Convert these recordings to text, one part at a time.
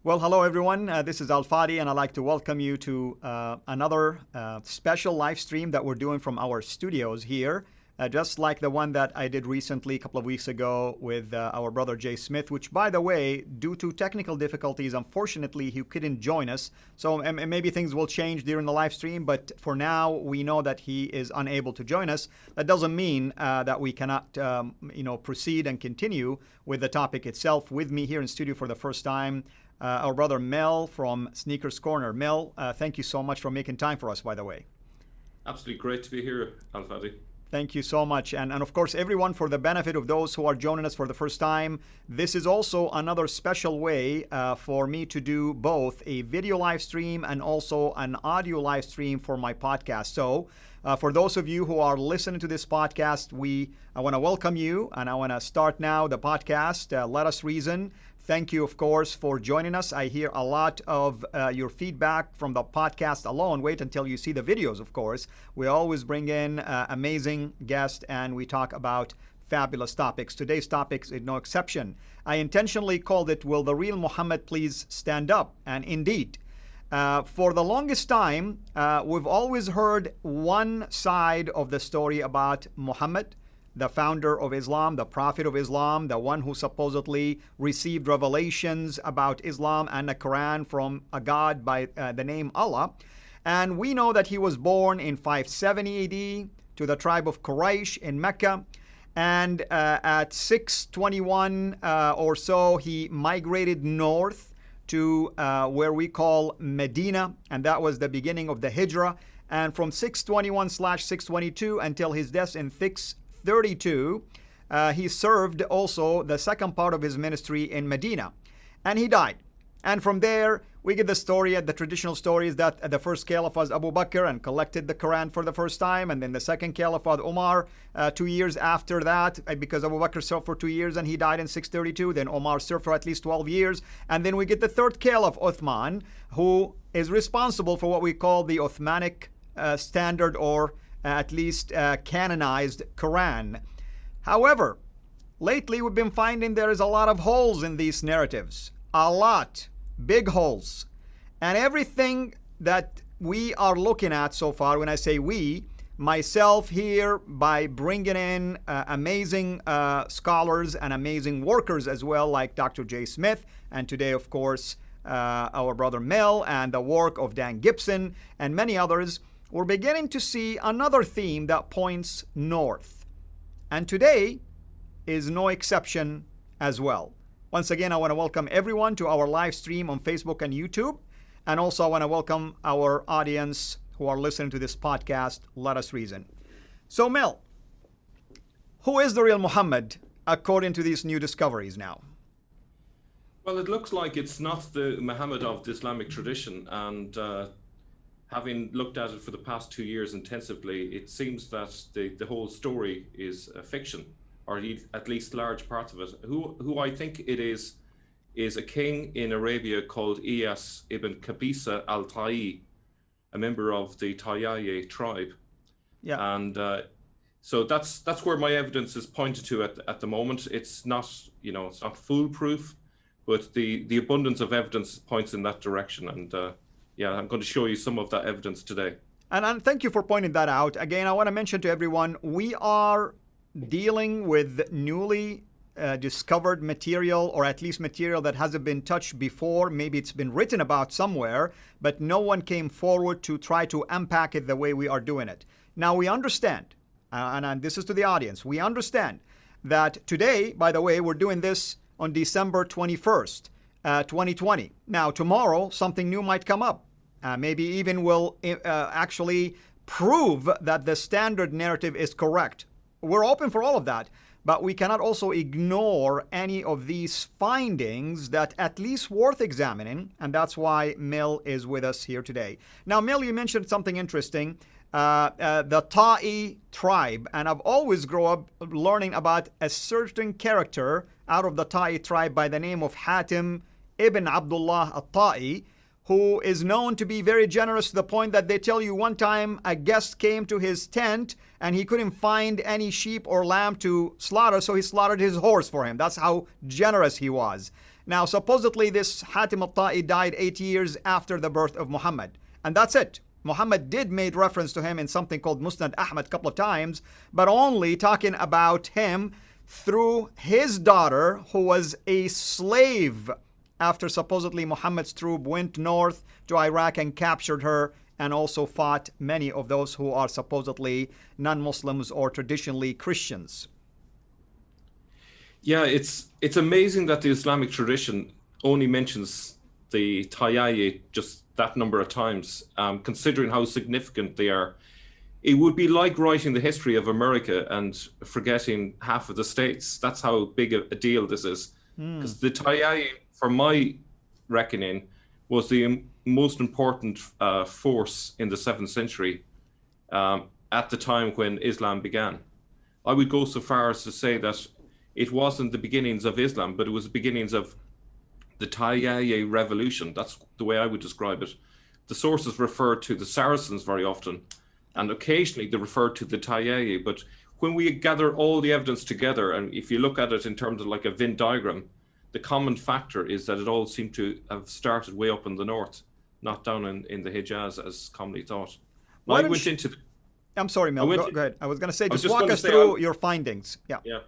Well, hello everyone. This is Al Fadi, and I'd like to welcome you to another special live stream that we're doing from our studios here, just like the one that I did recently a couple of weeks ago with our brother Jay Smith, which, by the way, due to technical difficulties, unfortunately, he couldn't join us. So maybe things will change during the live stream, but for now, we know that he is unable to join us. That doesn't mean that we cannot, proceed and continue with the topic itself. With me here in studio for the first time, our brother Mel from Sneakers Corner. Mel, thank you so much for making time for us, by the way. Absolutely great to be here, Al Fadi. Thank you so much. And of course, everyone, for the benefit of those who are joining us for the first time, this is also another special way for me to do both a video live stream and also an audio live stream for my podcast. So for those of you who are listening to this podcast, I want to welcome you, and I want to start now the podcast, Let Us Reason. Thank you, of course, for joining us. I hear a lot of your feedback from the podcast alone. Wait until you see the videos, of course. We always bring in amazing guests, and we talk about fabulous topics. Today's topic is no exception. I intentionally called it, Will the Real Muhammad Please Stand Up? And indeed, for the longest time, we've always heard one side of the story about Muhammad, the founder of Islam, the prophet of Islam, the one who supposedly received revelations about Islam and the Quran from a God by the name Allah. And we know that he was born in 570 AD to the tribe of Quraysh in Mecca. And at 621 or so, he migrated north to where we call Medina. And that was the beginning of the Hijrah. And from 621/622 until his death in 632, he served also the second part of his ministry in Medina, and he died. And from there, we get the story, the traditional story is that the first caliph was Abu Bakr and collected the Quran for the first time, and then the second caliph was Umar 2 years after that, because Abu Bakr served for 2 years and he died in 632. Then Umar served for at least 12 years, and then we get the third caliph, Uthman, who is responsible for what we call the Uthmanic standard, or at least canonized Quran. However, lately we've been finding there is a lot of holes in these narratives. A lot. Big holes. And everything that we are looking at so far, when I say we, myself here, by bringing in amazing scholars and amazing workers as well, like Dr. Jay Smith, and today, of course, our brother Mel, and the work of Dan Gibson, and many others, we're beginning to see another theme that points north. And today is no exception as well. Once again, I want to welcome everyone to our live stream on Facebook and YouTube. And also I want to welcome our audience who are listening to this podcast, Let Us Reason. So Mel, who is the real Muhammad according to these new discoveries now? Well, it looks like it's not the Muhammad of the Islamic tradition, and having looked at it for the past 2 years intensively, it seems that the whole story is a fiction, or at least large parts of it. Who I think it is a king in Arabia called Iyas ibn Qabisa al-Ta'i, a member of the Tayyaye tribe. Yeah. And so that's where my evidence is pointed to at the moment. It's not, it's not foolproof, but the abundance of evidence points in that direction. And I'm going to show you some of that evidence today. And thank you for pointing that out. Again, I want to mention to everyone, we are dealing with newly discovered material, or at least material that hasn't been touched before. Maybe it's been written about somewhere, but no one came forward to try to unpack it the way we are doing it. Now, we understand, and this is to the audience, we understand that today, by the way, we're doing this on December 21st. 2020. Now, tomorrow, something new might come up. Maybe even will actually prove that the standard narrative is correct. We're open for all of that, but we cannot also ignore any of these findings that at least worth examining, and that's why Mel is with us here today. Now, Mel, you mentioned something interesting, the Ta'i tribe, and I've always grown up learning about a certain character out of the Ta'i tribe by the name of Hatim ibn Abdullah al-Ta'i, who is known to be very generous to the point that they tell you one time a guest came to his tent and he couldn't find any sheep or lamb to slaughter, so he slaughtered his horse for him. That's how generous he was. Now, supposedly this Hatim al-Ta'i died 8 years after the birth of Muhammad. And that's it. Muhammad did make reference to him in something called Musnad Ahmad a couple of times, but only talking about him through his daughter, who was a slave after supposedly Muhammad's troop went north to Iraq and captured her, and also fought many of those who are supposedly non-Muslims or traditionally Christians. Yeah, it's amazing that the Islamic tradition only mentions the Tayyi just that number of times, considering how significant they are. It would be like writing the history of America and forgetting half of the states. That's how big a deal this is. Because the Tayyi, for my reckoning, was the most important force in the 7th century at the time when Islam began. I would go so far as to say that it wasn't the beginnings of Islam, but it was the beginnings of the Tayyi revolution. That's the way I would describe it. The sources refer to the Saracens very often, and occasionally they refer to the Tayyi. But when we gather all the evidence together, and if you look at it in terms of like a Venn diagram, the common factor is that it all seemed to have started way up in the north, not down in the Hijaz as commonly thought. Now, I'm sorry, Mel. Go ahead. I was going to say, just walk us through your findings. Yeah. Yeah.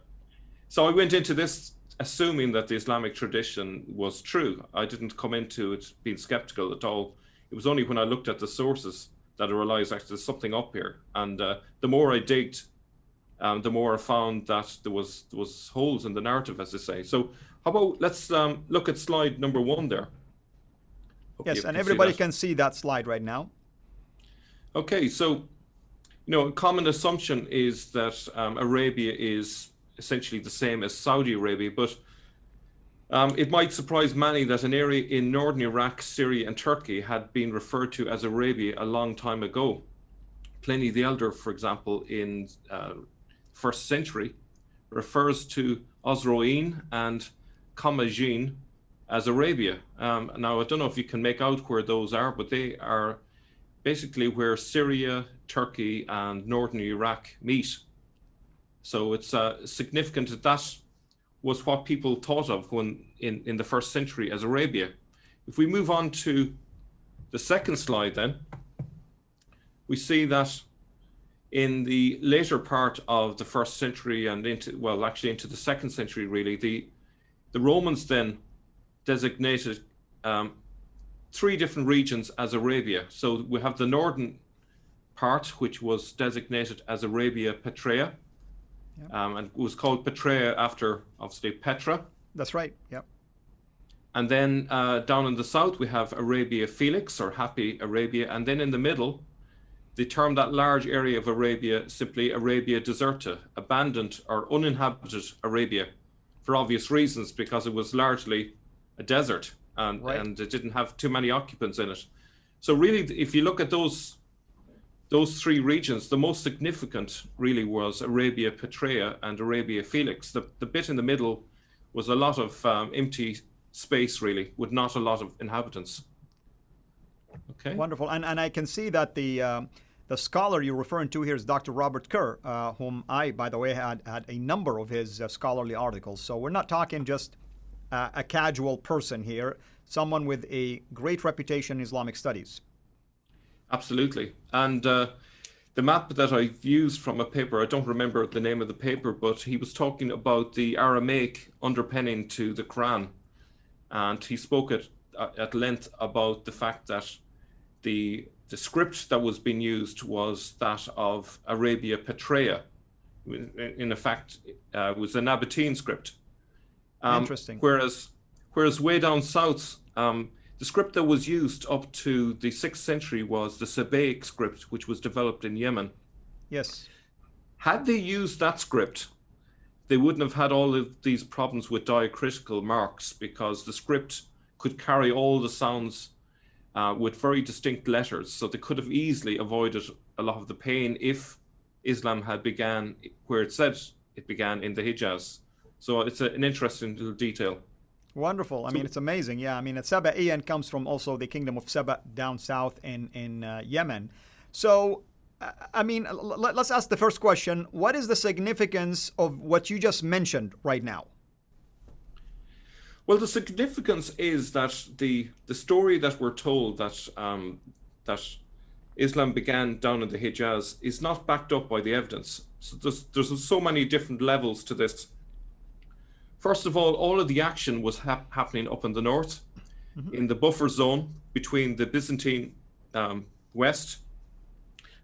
So I went into this assuming that the Islamic tradition was true. I didn't come into it being skeptical at all. It was only when I looked at the sources that I realized actually there's something up here. And the more I digged, the more I found that there was holes in the narrative, as they say. So how about let's look at slide number 1 there. Hope yes, and everybody can see that slide right now. Okay, so a common assumption is that Arabia is essentially the same as Saudi Arabia, but it might surprise many that an area in northern Iraq, Syria, and Turkey had been referred to as Arabia a long time ago. Pliny the Elder, for example, in 1st century, refers to Osroene and Commagene as Arabia. Now, I don't know if you can make out where those are, but they are basically where Syria, Turkey, and northern Iraq meet. So it's significant that that was what people thought of when in the 1st century as Arabia. If we move on to the second slide then, we see that in the later part of the 1st century and into the 2nd century really, the Romans then designated 3 different regions as Arabia. So we have the northern part, which was designated as Arabia Petraea. Yep. And it was called Petraea after, obviously, Petra. That's right, yep. And then down in the south, we have Arabia Felix, or Happy Arabia. And then in the middle, they termed that large area of Arabia simply Arabia Deserta, abandoned or uninhabited Arabia, for obvious reasons, because it was largely a desert and it didn't have too many occupants in it. So really, if you look at those 3 regions, the most significant really was Arabia Petraea and Arabia Felix. The bit in the middle was a lot of empty space, really, with not a lot of inhabitants. Okay. Wonderful. And I can see that the scholar you're referring to here is Dr. Robert Kerr, whom I, by the way, had a number of his scholarly articles. So we're not talking just a casual person here, someone with a great reputation in Islamic studies. Absolutely. And the map that I've used from a paper, I don't remember the name of the paper, but he was talking about the Aramaic underpinning to the Quran. And he spoke at length about the fact that the script that was being used was that of Arabia Petraea. In effect, it was a Nabatean script. Interesting. Whereas way down south, the script that was used up to the 6th century was the Sabaic script, which was developed in Yemen. Yes. Had they used that script, they wouldn't have had all of these problems with diacritical marks, because the script could carry all the sounds with very distinct letters. So they could have easily avoided a lot of the pain if Islam had began where it said it began, in the Hijaz. So it's an interesting little detail. Wonderful. I mean, it's amazing. Yeah, I mean, Sabaiyan comes from also the kingdom of Saba down south in Yemen. So, I mean, let's ask the first question. What is the significance of what you just mentioned right now? Well, the significance is that the story that we're told that that Islam began down in the Hijaz is not backed up by the evidence. So there's so many different levels to this. First of all of the action was happening up in the north, in the buffer zone between the Byzantine west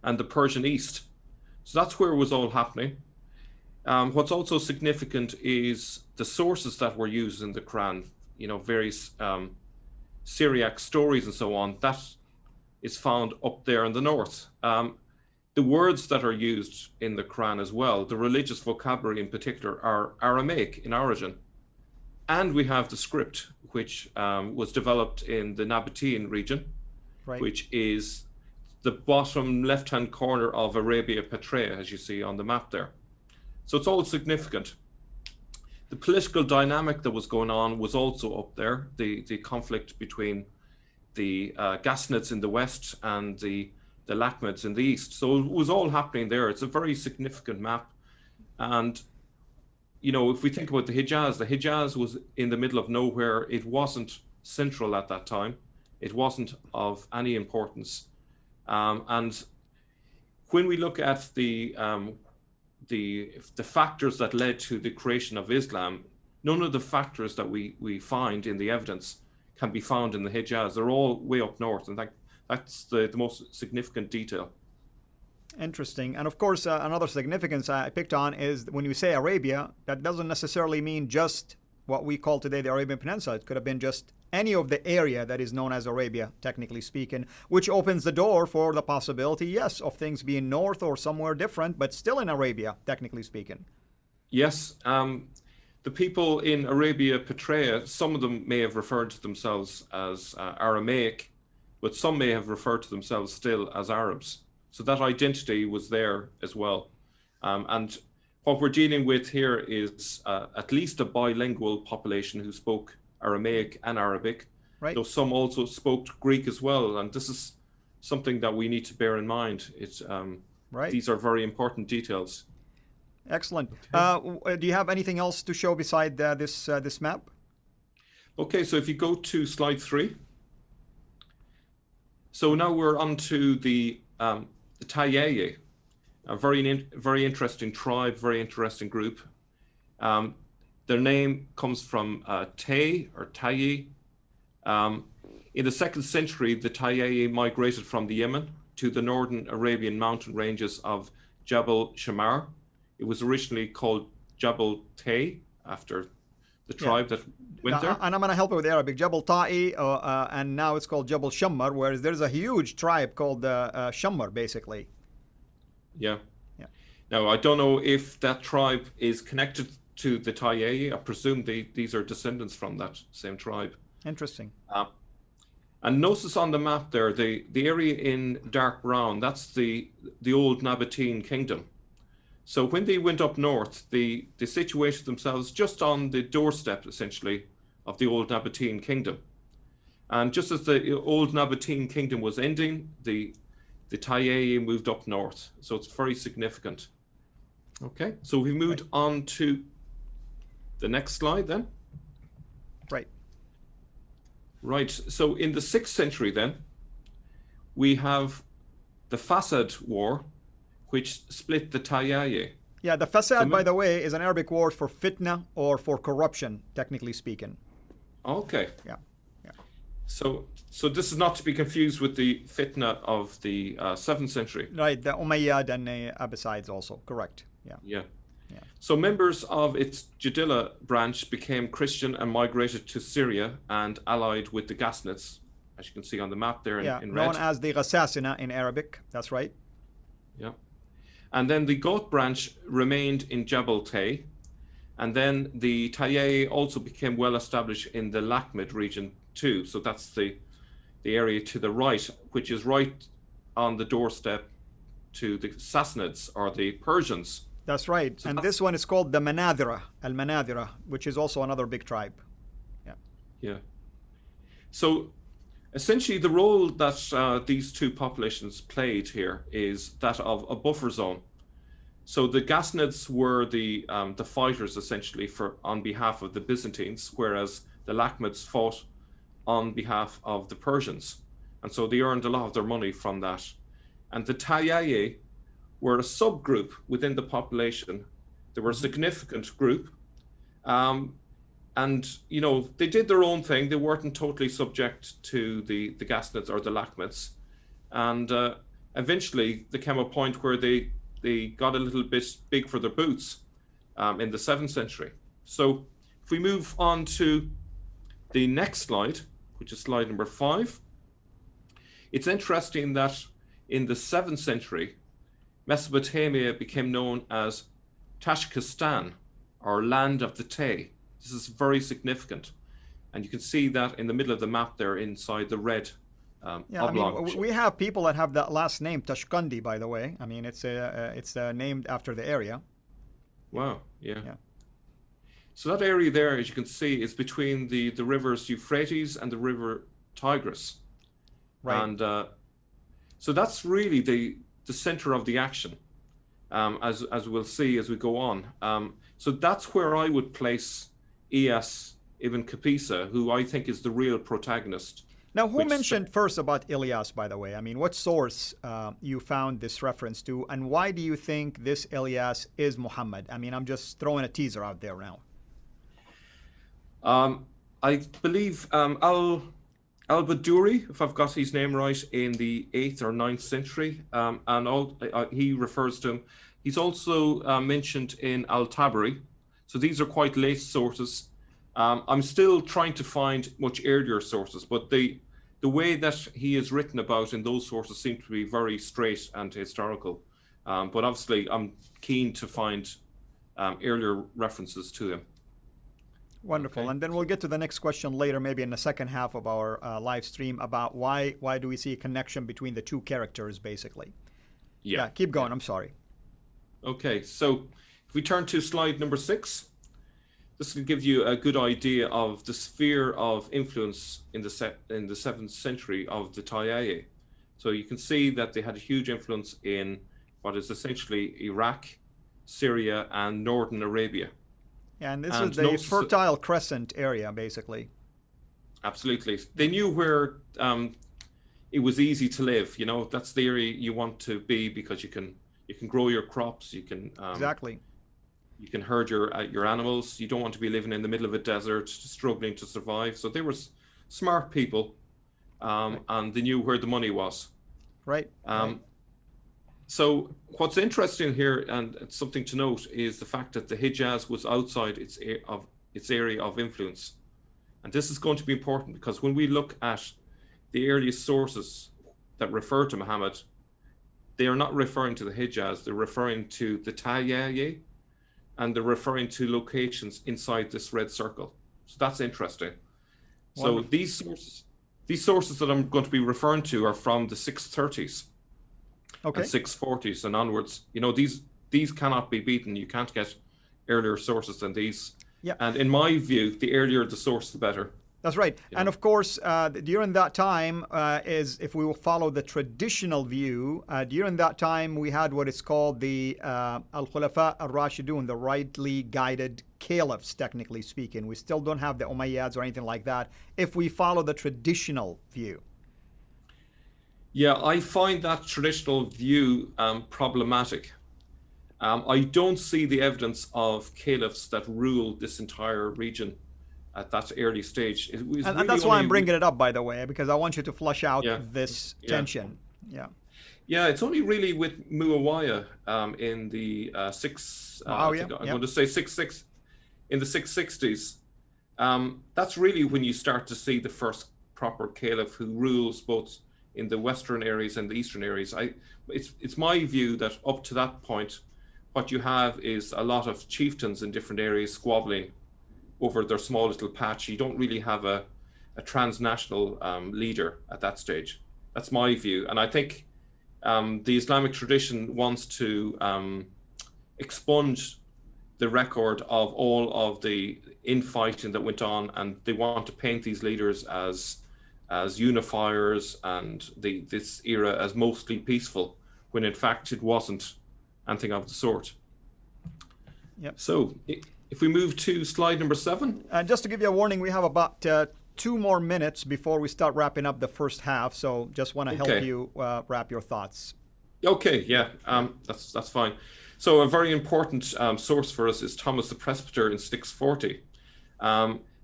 and the Persian east. So that's where it was all happening. What's also significant is the sources that were used in the Quran, you know, various Syriac stories and so on, that is found up there in the north. The words that are used in the Quran as well, the religious vocabulary in particular, are Aramaic in origin. And we have the script, which was developed in the Nabatean region, which is the bottom left-hand corner of Arabia Petraea, as you see on the map there. So it's all significant. The political dynamic that was going on was also up there, the conflict between the Ghassanids in the west and the Lakhmids in the east. So it was all happening there. It's a very significant map. And, you know, if we think about the Hijaz was in the middle of nowhere. It wasn't central at that time. It wasn't of any importance. And when we look at the factors that led to the creation of Islam, none of the factors that we find in the evidence can be found in the Hijaz. They're all way up north, and that's the most significant detail. Interesting. And of course, another significance I picked on is when you say Arabia, that doesn't necessarily mean just what we call today the Arabian Peninsula. It could have been just any of the area that is known as Arabia, technically speaking, which opens the door for the possibility, yes, of things being north or somewhere different, but still in Arabia, technically speaking. Yes. The people in Arabia Petraea, some of them may have referred to themselves as Aramaic, but some may have referred to themselves still as Arabs. So that identity was there as well. And what we're dealing with here is at least a bilingual population who spoke Aramaic and Arabic, though some also spoke Greek as well. And this is something that we need to bear in mind. These are very important details. Excellent. Okay. Do you have anything else to show beside this map? Okay, so if you go to slide 3. So now we're on to the Tayyi, a very interesting tribe, very interesting group. Their name comes from Tay or Tayyi. In the 2nd century, the Tayyi migrated from the Yemen to the northern Arabian mountain ranges of Jabal Shammar. It was originally called Jabal Tay after the tribe that went there. And I'm going to help you with Arabic. Jabal Ta'i, and now it's called Jabal Shammar, whereas there's a huge tribe called Shammar, basically. Yeah. Now, I don't know if that tribe is connected to the Tayyi. I presume these are descendants from that same tribe. Interesting. And notice on the map there, the area in dark brown, that's the old Nabatean kingdom. So when they went up north, they situated themselves just on the doorstep, essentially, of the old Nabatean kingdom. And just as the old Nabatean kingdom was ending, the Tayyi moved up north. So it's very significant. Okay, so we moved on to the next slide then. Right, so in the 6th century then, we have the Fasad War, which split the Tayyi. Yeah, the Fasad, by the way, is an Arabic word for fitna or for corruption, technically speaking. Okay. Yeah. So this is not to be confused with the fitna of the 7th century. Right, the Umayyad and the Abbasides also, correct. Yeah. So members of its Jadila branch became Christian and migrated to Syria and allied with the Ghassanids, as you can see on the map there in red. Known as the Ghassasina in Arabic, that's right. Yeah. And then the Goth branch remained in Jabal Tay, and then the Tayyi also became well established in the Lakhmid region too. So that's the area to the right, which is right on the doorstep to the Sassanids or the Persians. That's right. So and this one is called the Manadhira, Al-Manadhira, which is also another big tribe. Yeah. Yeah. So essentially, the role that these two populations played here is that of a buffer zone. So the Ghassanids were the fighters essentially for on behalf of the Byzantines, whereas the Lakhmids fought on behalf of the Persians, and so they earned a lot of their money from that. And the Tayyaye were a subgroup within the population. They were a significant group, and they did their own thing. They weren't totally subject to the Ghassanids or the Lakhmids, and eventually there came a point where they got a little bit big for their boots in the 7th century. So if we move on to the next slide, which is slide number 5, it's interesting that in the 7th century, Mesopotamia became known as Tashkistan, or land of the Tay. This is very significant. And you can see that in the middle of the map there inside the red Yeah, oblong. I mean, we have people that have that last name, Tashkandi, by the way. I mean, it's named after the area. Wow, yeah. Yeah. So that area there, as you can see, is between the rivers Euphrates and the river Tigris. Right. And so that's really the center of the action, as we'll see as we go on. So that's where I would place Iyas ibn Kapisa, who I think is the real protagonist. Now, who mentioned first about Ilyas, by the way? I mean, what source you found this reference to, and why do you think this Ilyas is Muhammad? I mean, I'm just throwing a teaser out there now. I believe Al-Baduri, if I've got his name right, in the 8th or 9th century, and he refers to him. He's also mentioned in Al-Tabari. So these are quite late sources. I'm still trying to find much earlier sources, but the way that he is written about in those sources seem to be very straight and historical. But obviously, I'm keen to find earlier references to him. Wonderful. Okay. And then we'll get to the next question later, maybe in the second half of our live stream, about why do we see a connection between the two characters, basically. Yeah, keep going. I'm sorry. Okay, so if we turn to slide number 6, this will give you a good idea of the sphere of influence in the 7th century of the Tayyaye. So you can see that they had a huge influence in what is essentially Iraq, Syria, and northern Arabia. Yeah, and this is the Fertile Crescent area, basically. Absolutely. They knew where it was easy to live. You know, that's the area you want to be because you can grow your crops. You can exactly. You can herd your animals. You don't want to be living in the middle of a desert, struggling to survive. So they were smart people, and they knew where the money was. Right. So what's interesting here, and it's something to note, is the fact that the Hijaz was outside its area of influence. And this is going to be important because when we look at the earliest sources that refer to Muhammad, they are not referring to the Hijaz, they're referring to the Tayyaye, and they're referring to locations inside this red circle. So that's interesting. Wonderful. So these sources that I'm going to be referring to are from the 630s. Okay. And 640s and onwards. You know, these cannot be beaten. You can't get earlier sources than these. Yeah. And in my view, the earlier the source, the better. That's right. And of course, during that time, if we will follow the traditional view, during that time we had what is called the Al-Khulafa al-Rashidun, the rightly guided caliphs, technically speaking. We still don't have the Umayyads or anything like that, if we follow the traditional view. Yeah, I find that traditional view problematic. I don't see the evidence of caliphs that ruled this entire region at that early stage. And that's why I'm bringing it up, by the way, because I want you to flush out this tension. Yeah. Yeah, it's only really with Muawiyah in the I'm going to say in the 660s. That's really when you start to see the first proper caliph who rules both in the western areas and the eastern areas. It's my view that up to that point, what you have is a lot of chieftains in different areas squabbling over their small little patch. You don't really have a transnational leader at that stage. That's my view. And I think the Islamic tradition wants to expunge the record of all of the infighting that went on, and they want to paint these leaders as unifiers and this era as mostly peaceful, when in fact it wasn't anything of the sort. Yep. So if we move to slide number 7. Just to give you a warning, we have about 2 more minutes before we start wrapping up the first half, so just want to help you wrap your thoughts. Okay, yeah, that's fine. So a very important source for us is Thomas the Presbyter in 640.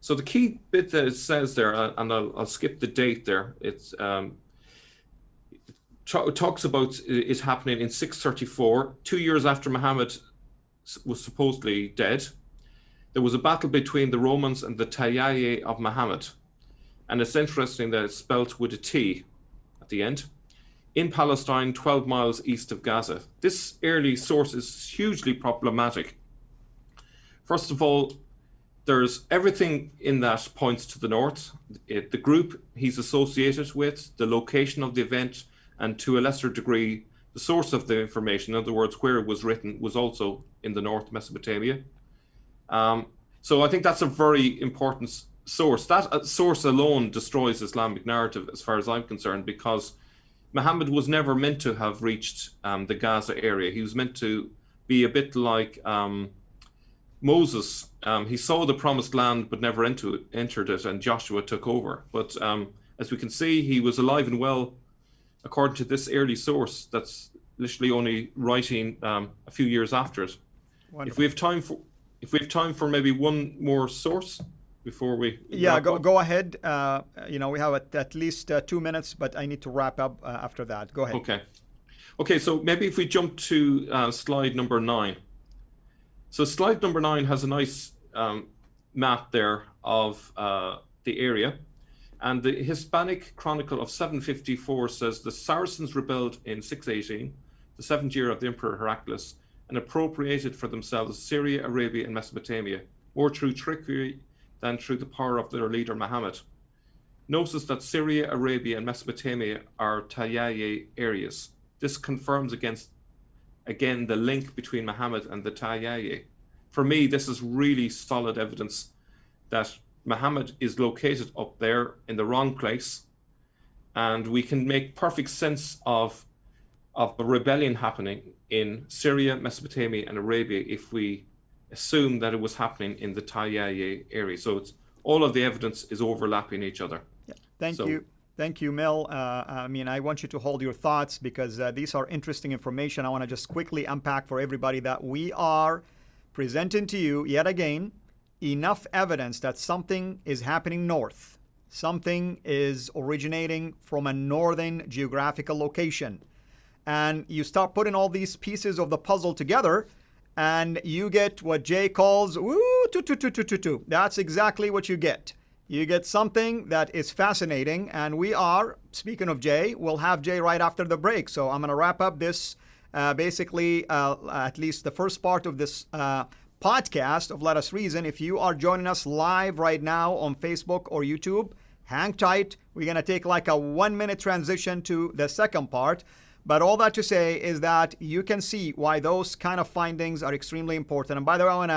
So the key bit that it says there, and I'll skip the date there, it talks about it happening in 634, 2 years after Muhammad was supposedly dead. There was a battle between the Romans and the Tayyaye of Muhammad. And it's interesting that it's spelt with a T at the end. In Palestine, 12 miles east of Gaza. This early source is hugely problematic. First of all, there's everything in that points to the north. The group he's associated with, the location of the event, and to a lesser degree, the source of the information, in other words, where it was written, was also in the north, Mesopotamia. So I think that's a very important source. That source alone destroys Islamic narrative, as far as I'm concerned, because Muhammad was never meant to have reached the Gaza area. He was meant to be a bit like Moses. He saw the promised land but never entered it, and Joshua took over. But as we can see, he was alive and well, according to this early source that's literally only writing a few years after it. Wonderful. If we have time for maybe one more source before we go ahead. We have at least 2 minutes, but I need to wrap up after that. Go ahead. Okay, so maybe if we jump to slide number 9. So slide number 9 has a nice map there of the area, and the Hispanic Chronicle of 754 says the Saracens rebelled in 618, the 7th year of the Emperor Heraclius, and appropriated for themselves Syria, Arabia, and Mesopotamia, more through trickery than through the power of their leader Muhammad. Notice that Syria, Arabia, and Mesopotamia are Tayyaye areas. This confirms again the link between Muhammad and the Tayyaye. For me, this is really solid evidence that Muhammad is located up there in the wrong place, and we can make perfect sense of the rebellion happening in Syria, Mesopotamia, and Arabia if we assume that it was happening in the Tayyaye area. So it's all of the evidence is overlapping each other. Yeah. Thank you, Mel. I want you to hold your thoughts because these are interesting information. I want to just quickly unpack for everybody that we are presenting to you yet again enough evidence that something is happening north. Something is originating from a northern geographical location. And you start putting all these pieces of the puzzle together, and you get what Jay calls, That's exactly what you get. You get something that is fascinating, and we are, speaking of Jay, we'll have Jay right after the break. So I'm going to wrap up this, at least the first part of this podcast of Let Us Reason. If you are joining us live right now on Facebook or YouTube, hang tight. We're going to take like a 1-minute transition to the second part. But all that to say is that you can see why those kind of findings are extremely important. And by the way, I want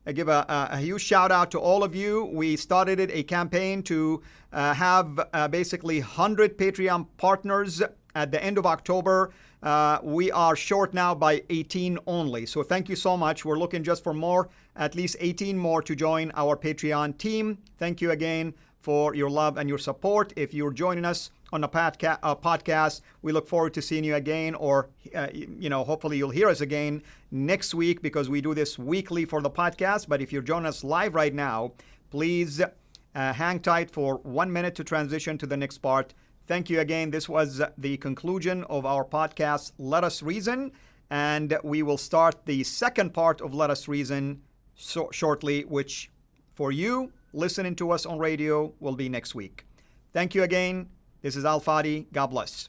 to give a huge shout out to all of you. We started a campaign to have basically 100 Patreon partners at the end of October. We are short now by 18 only. So thank you so much. We're looking just for more, at least 18 more to join our Patreon team. Thank you again for your love and your support. If you're joining us on a podcast, we look forward to seeing you again, or hopefully you'll hear us again next week because we do this weekly for the podcast. But if you're joining us live right now, please hang tight for 1 minute to transition to the next part. Thank you again. This was the conclusion of our podcast, Let Us Reason, and we will start the second part of Let Us Reason shortly, which for you listening to us on radio will be next week. Thank you again. This is Al Fadi. God bless.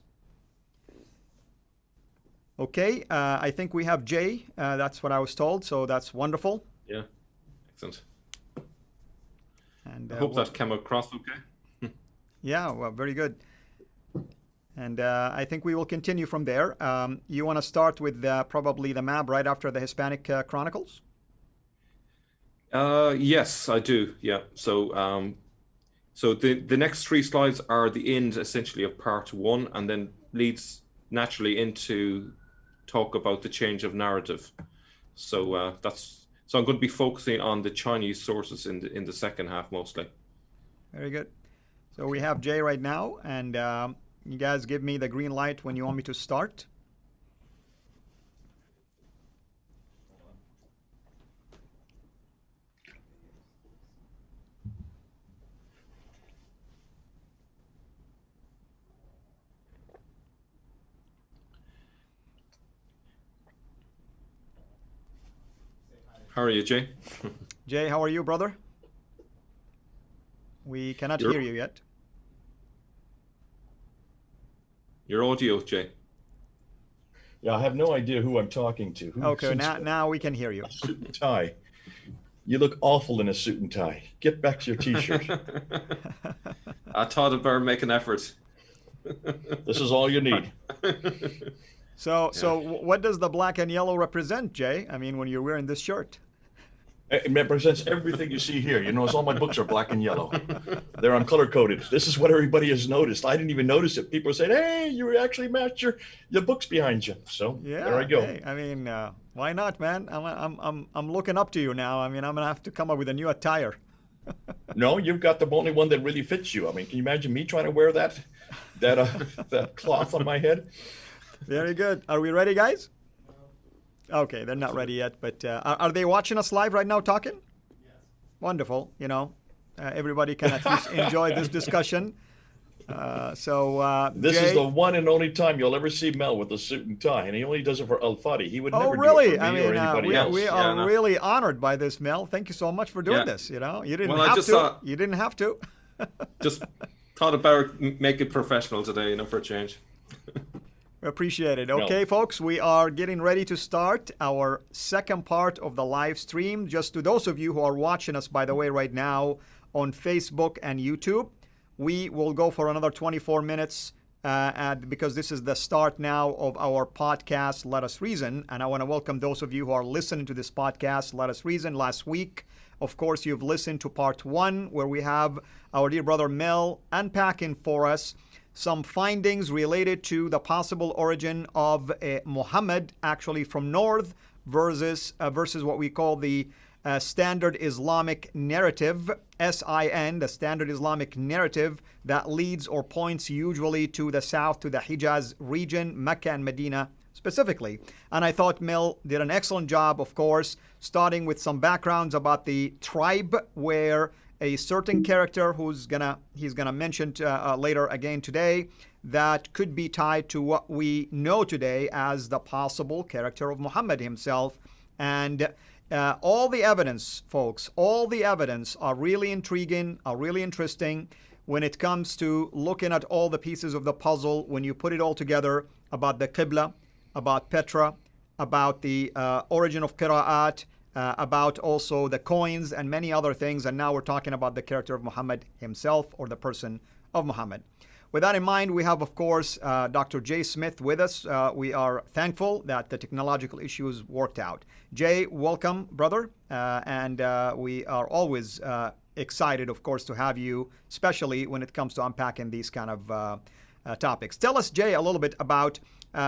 Okay, I think we have Jay. That's what I was told, so that's wonderful. Yeah, excellent. And I hope that came across okay. Yeah, well, very good. And I think we will continue from there. You want to start with probably the map right after the Hispanic Chronicles? Yes, I do. Yeah. So the next three slides are the end essentially of part one, and then leads naturally into talk about the change of narrative. So I'm going to be focusing on the Chinese sources in the second half mostly. Very good. So we have Jay right now, and you guys give me the green light when you want me to start. How are you, Jay? Jay, how are you, brother? We cannot hear you yet. Your audio, Jay. Yeah, I have no idea who I'm talking to. Okay, now we can hear you. Suit and tie. You look awful in a suit and tie. Get back to your t-shirt. I thought I'd better make an effort. This is all you need. So what does the black and yellow represent, Jay? I mean, when you're wearing this shirt. It represents everything you see here. You notice all my books are black and yellow. They're on color coded. This is what everybody has noticed. I didn't even notice it. People said, "Hey, you actually matched your books behind you." So Yeah, there I go. Hey, I mean, why not, man? I'm looking up to you now. I mean, I'm gonna have to come up with a new attire. No, you've got the only one that really fits you. I mean, can you imagine me trying to wear that cloth on my head? Very good. Are we ready, guys? Okay, they're not ready yet, but are they watching us live right now talking? Yes. Wonderful. You know, everybody can at least enjoy this discussion. This Jay, is the one and only time you'll ever see Mel with a suit and tie, and he only does it for Al Fadi. He would never really? do it for me or anybody else. We are really honored by this, Mel. Thank you so much for doing this. You know, you didn't have to. You didn't have to. Just thought I'd better make it professional today, you know, for a change. Appreciate it. Okay, folks, we are getting ready to start our second part of the live stream. Just to those of you who are watching us, by the way, right now on Facebook and YouTube, we will go for another 24 minutes because this is the start now of our podcast, Let Us Reason. And I want to welcome those of you who are listening to this podcast, Let Us Reason, last week. Of course, you've listened to part one, where we have our dear brother Mel unpacking for us some findings related to the possible origin of Muhammad, actually from north, versus what we call the Standard Islamic Narrative, SIN, the Standard Islamic Narrative that leads or points usually to the south, to the Hijaz region, Mecca and Medina specifically. And I thought Mel did an excellent job, of course, starting with some backgrounds about the tribe where a certain character he's gonna mention later again today, that could be tied to what we know today as the possible character of Muhammad himself. And all the evidence, folks, all the evidence are really intriguing, are really interesting when it comes to looking at all the pieces of the puzzle, when you put it all together, about the Qibla, about Petra, about the origin of Qira'at, about also the coins and many other things. And now we're talking about the character of Muhammad himself, or the person of Muhammad. With that in mind, we have, of course, Dr. Jay Smith with us. We are thankful that the technological issues worked out. Jay, welcome, brother. And we are always excited, of course, to have you, especially when it comes to unpacking these kind of topics. Tell us, Jay, a little bit about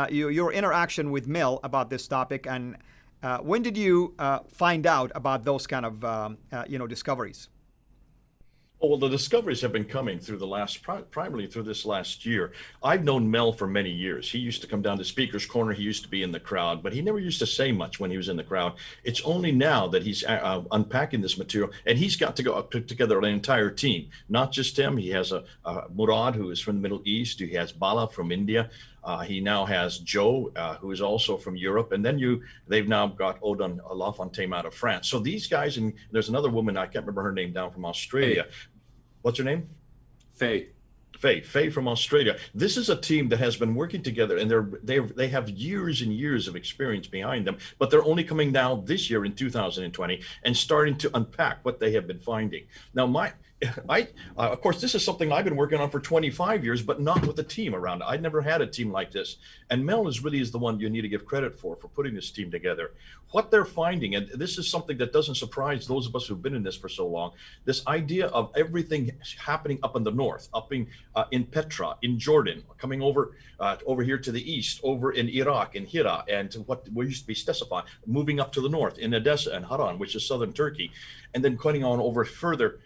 your interaction with Mel about this topic, and when did you find out about those kind of discoveries? Oh, well, the discoveries have been coming through primarily through this last year. I've known Mel for many years. He used to come down to Speaker's Corner. He used to be in the crowd, but he never used to say much when he was in the crowd. It's only now that he's unpacking this material, and he's got to go put together an entire team. Not just him. He has a Murad, who is from the Middle East. He has Bala from India. He now has Joe, who is also from Europe, and then they've now got Odon Lafontaine out of France. So these guys, and there's another woman, I can't remember her name, down from Australia. Hey. What's her name? Faye from Australia. This is a team that has been working together, and they have years and years of experience behind them, but they're only coming now this year in 2020 and starting to unpack what they have been finding. Now, Of course, this is something I've been working on for 25 years, but not with a team around. I'd never had a team like this. And Mel is the one you need to give credit for putting this team together. What they're finding, and this is something that doesn't surprise those of us who've been in this for so long, this idea of everything happening up in the north, up in Petra, in Jordan, coming over here to the east, over in Iraq, in Hira, and what used to be Ctesiphon, moving up to the north in Edessa and Haran, which is southern Turkey, and then cutting on over further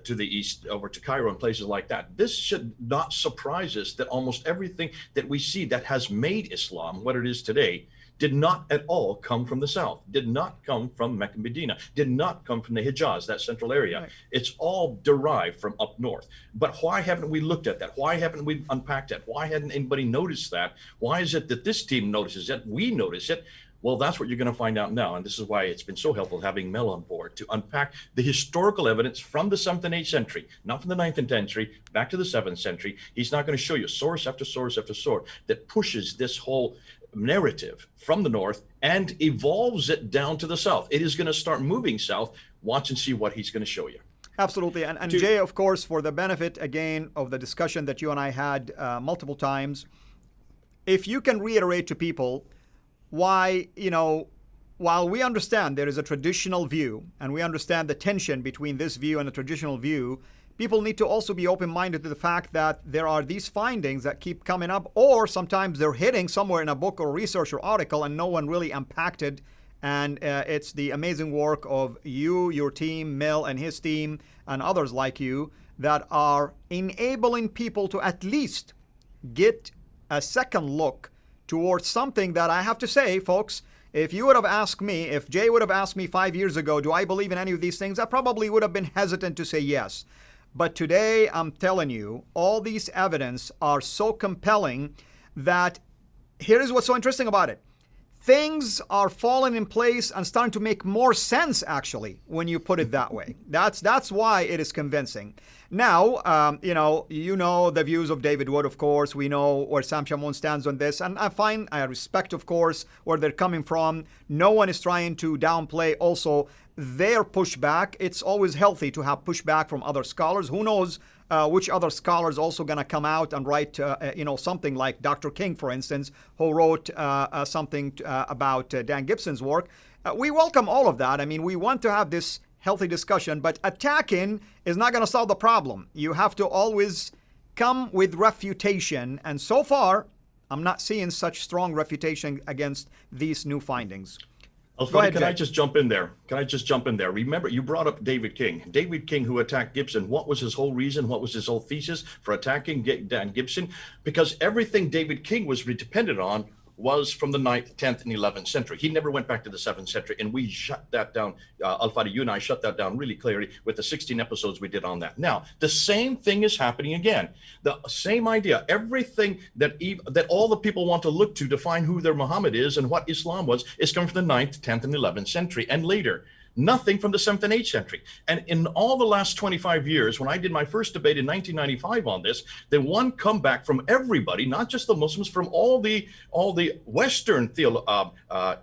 to the east, over to Cairo and places like that. This should not surprise us that almost everything that we see that has made Islam what it is today did not at all come from the south, did not come from Mecca and Medina, did not come from the Hijaz, that central area. Right. It's all derived from up north. But why haven't we looked at that? Why haven't we unpacked that? Why hadn't anybody noticed that? Why is it that this team notices it, we notice it? Well, that's what you're going to find out now. And this is why it's been so helpful having Mel on board to unpack the historical evidence from the 7th and 8th century, not from the 9th and 10th century, back to the 7th century. He's not going to show you source after source after source that pushes this whole narrative from the north and evolves it down to the south. It is going to start moving south. Watch and see what he's going to show you. Absolutely. And Jay, of course, for the benefit, again, of the discussion that you and I had multiple times, if you can reiterate to people why, while we understand there is a traditional view and we understand the tension between this view and the traditional view, people need to also be open-minded to the fact that there are these findings that keep coming up, or sometimes they're hitting somewhere in a book or research or article and no one really unpacked it. And it's the amazing work of you, your team, Mel and his team, and others like you that are enabling people to at least get a second look towards something that I have to say, folks, if you would have asked me, if Jay would have asked me 5 years ago, do I believe in any of these things? I probably would have been hesitant to say yes. But today, I'm telling you, all these evidence are so compelling that here is what's so interesting about it. Things are falling in place and starting to make more sense, actually, when you put it that way. That's why it is convincing. Now, you know the views of David Wood, of course. We know where Sam Shamoun stands on this. And I respect, of course, where they're coming from. No one is trying to downplay also their pushback. It's always healthy to have pushback from other scholars. Who knows which other scholars also going to come out and write, something like Dr. King, for instance, who wrote something about Dan Gibson's work. We welcome all of that. I mean, we want to have this healthy discussion, but attacking is not going to solve the problem. You have to always come with refutation. And so far, I'm not seeing such strong refutation against these new findings. Can I just jump in there? Remember, you brought up David King. David King, who attacked Gibson. What was his whole reason? What was his whole thesis for attacking Dan Gibson? Because everything David King was dependent on was from the 9th, 10th, and 11th century. He never went back to the 7th century, and we shut that down. Al-Fadi, you and I shut that down really clearly with the 16 episodes we did on that. Now, the same thing is happening again. The same idea, everything that all the people want to look to define who their Muhammad is and what Islam was, is coming from the 9th, 10th, and 11th century and later. Nothing from the 7th and 8th century. And in all the last 25 years, when I did my first debate in 1995 on this, the one comeback from everybody, not just the Muslims, from all the Western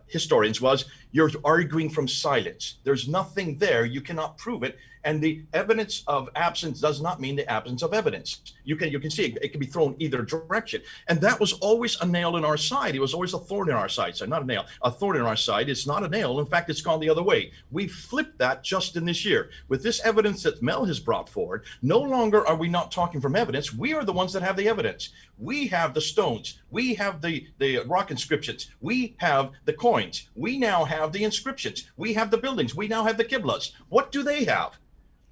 historians was, you're arguing from silence. There's nothing there. You cannot prove it. And the evidence of absence does not mean the absence of evidence. You can see it can be thrown either direction. And that was always a nail in our side. It was always a thorn in our side. So not a nail, a thorn in our side. It's not a nail. In fact, it's gone the other way. We flipped that just in this year. With this evidence that Mel has brought forward, no longer are we not talking from evidence. We are the ones that have the evidence. We have the stones. We have the rock inscriptions. We have the coins. We now have the inscriptions. We have the buildings. We now have the Qiblas. What do they have?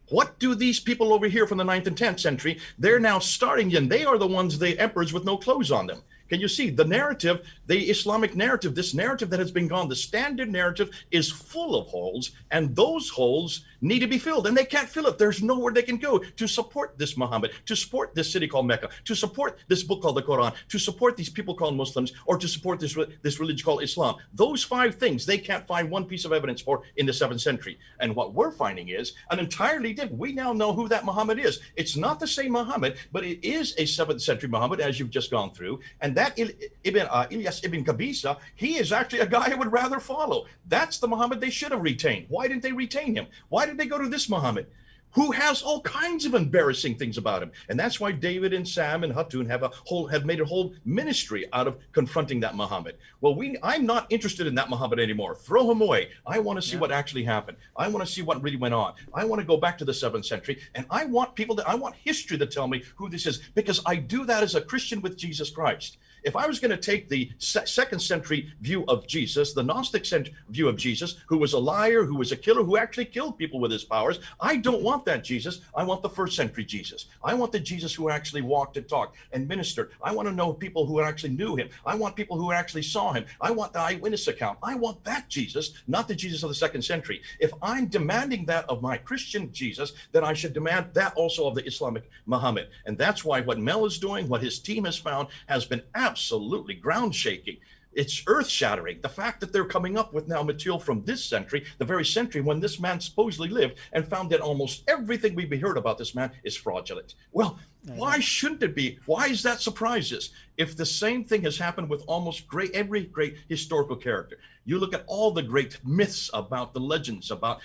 What do these people over here from the 9th and 10th century, they're now starting in, they are the ones, the emperors with no clothes on them. Can you see the narrative, the Islamic narrative, this narrative that has been gone, the standard narrative is full of holes, and those holes need to be filled, and they can't fill it. There's nowhere they can go to support this Muhammad, to support this city called Mecca, to support this book called the Quran, to support these people called Muslims, or to support this religion called Islam. Those 5 things, they can't find one piece of evidence for in the 7th century. And what we're finding is an entirely different, we now know who that Muhammad is. It's not the same Muhammad, but it is a 7th century Muhammad, as you've just gone through. And that Ilyas ibn Qabisa, he is actually a guy I would rather follow. That's the Muhammad they should have retained. Why didn't they retain him? Why did they go to this Muhammad? who has all kinds of embarrassing things about him. And that's why David and Sam and Hatun have made a whole ministry out of confronting that Muhammad. Well, I'm not interested in that Muhammad anymore. Throw him away. I want to see what actually happened. I want to see what really went on. I want to go back to the 7th century, and I want history to tell me who this is, because I do that as a Christian with Jesus Christ. If I was going to take the 2nd century view of Jesus, the Gnostic view of Jesus, who was a liar, who was a killer, who actually killed people with his powers, I don't want that Jesus. I want the 1st century Jesus. I want the Jesus who actually walked and talked and ministered. I want to know people who actually knew him. I want people who actually saw him. I want the eyewitness account. I want that Jesus, not the Jesus of the 2nd century. If I'm demanding that of my Christian Jesus, then I should demand that also of the Islamic Muhammad. And that's why what Mel is doing, what his team has found, has been absolutely ground shaking. It's earth shattering. The fact that they're coming up with now material from this century, the very century when this man supposedly lived, and found that almost everything we've heard about this man is fraudulent. Well, why shouldn't it be? Why is that surprises? If the same thing has happened with almost every great historical character. You look at all the great myths about the legends about,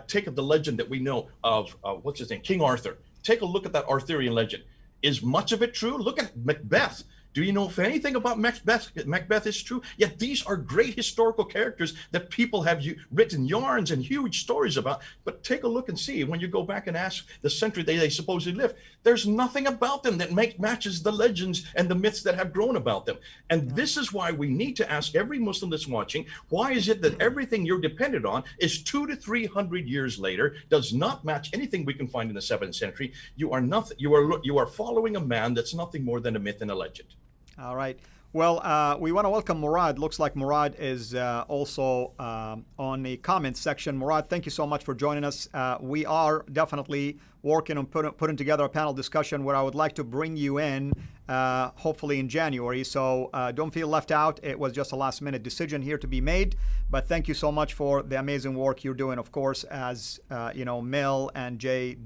take the legend that we know of, what's his name, King Arthur. Take a look at that Arthurian legend. Is much of it true? Look at Macbeth. Do you know if anything about Macbeth is true? Yet these are great historical characters that people have written yarns and huge stories about. But take a look and see, when you go back and ask the century they supposedly lived, there's nothing about them that matches the legends and the myths that have grown about them. And this is why we need to ask every Muslim that's watching, why is it that everything you're dependent on is 200 to 300 years later, does not match anything we can find in the 7th century? You are nothing. You are following a man that's nothing more than a myth and a legend. All right. Well, we want to welcome Murad. Looks like Murad is also on the comments section. Murad, thank you so much for joining us. We are definitely working on putting together a panel discussion where I would like to bring you in, hopefully in January. So don't feel left out. It was just a last-minute decision here to be made. But thank you so much for the amazing work you're doing. Of course, as Mel and Jay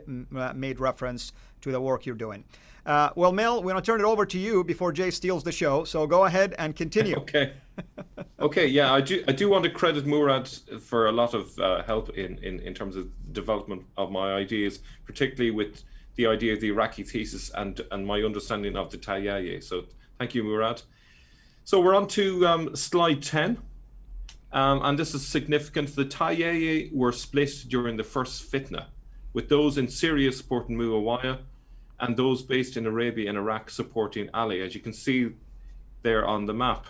made reference to the work you're doing. Well, Mel, we're going to turn it over to you before Jay steals the show. So go ahead and continue. Okay. Yeah, I do want to credit Murad for a lot of help in terms of development of my ideas, particularly with the idea of the Iraqi thesis and my understanding of the Tayyaye. So thank you, Murad. So we're on to slide 10. And this is significant. The Tayyaye were split during the first fitna, with those in Syria supporting Muawiyah and those based in Arabia and Iraq supporting Ali, as you can see there on the map.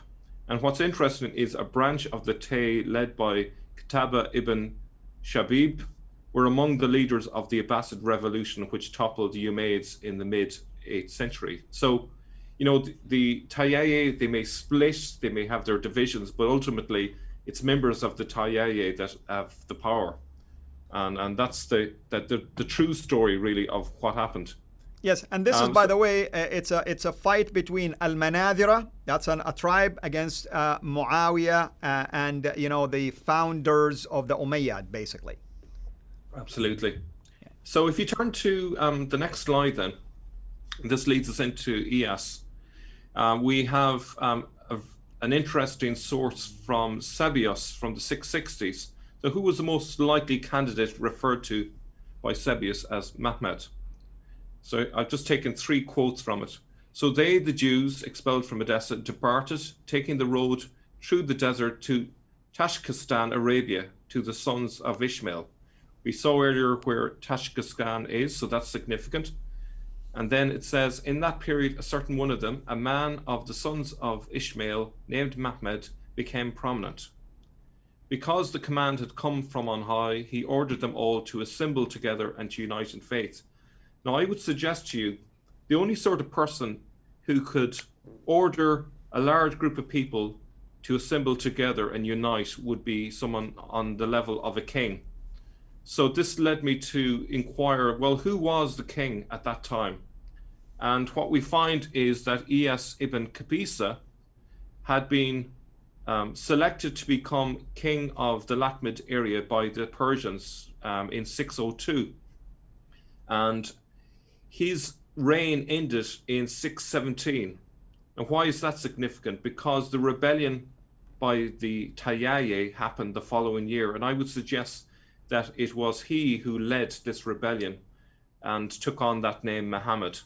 And what's interesting is a branch of the Tay led by Qutbah ibn Shabib were among the leaders of the Abbasid revolution, which toppled the Umayyads in the mid-8th century. So, the Tayyaye, they may split, they may have their divisions, but ultimately it's members of the Tayyaye that have the power. And that's the true story, really, of what happened. Yes, and this is, by the way, it's a fight between Al-Manadhira, that's a tribe, against Muawiyah and the founders of the Umayyad, basically. Absolutely. Yeah. So if you turn to the next slide, then this leads us into Iyas. We have an interesting source from Sebius from the 660s. So who was the most likely candidate referred to by Sebius as Mehmed? So I've just taken 3 quotes from it. So they, the Jews expelled from Edessa, departed, taking the road through the desert to Tashkistan, Arabia, to the sons of Ishmael. We saw earlier where Tashkistan is, so that's significant. And then it says, in that period, a certain one of them, a man of the sons of Ishmael, named Mehmed, became prominent. Because the command had come from on high, he ordered them all to assemble together and to unite in faith. Now, I would suggest to you, the only sort of person who could order a large group of people to assemble together and unite would be someone on the level of a king. So this led me to inquire, well, who was the king at that time? And what we find is that Iyas ibn Qabisa had been selected to become king of the Lakhmid area by the Persians in 602. And his reign ended in 617. And why is that significant? Because the rebellion by the Tayyaye happened the following year. And I would suggest that it was he who led this rebellion and took on that name Muhammad.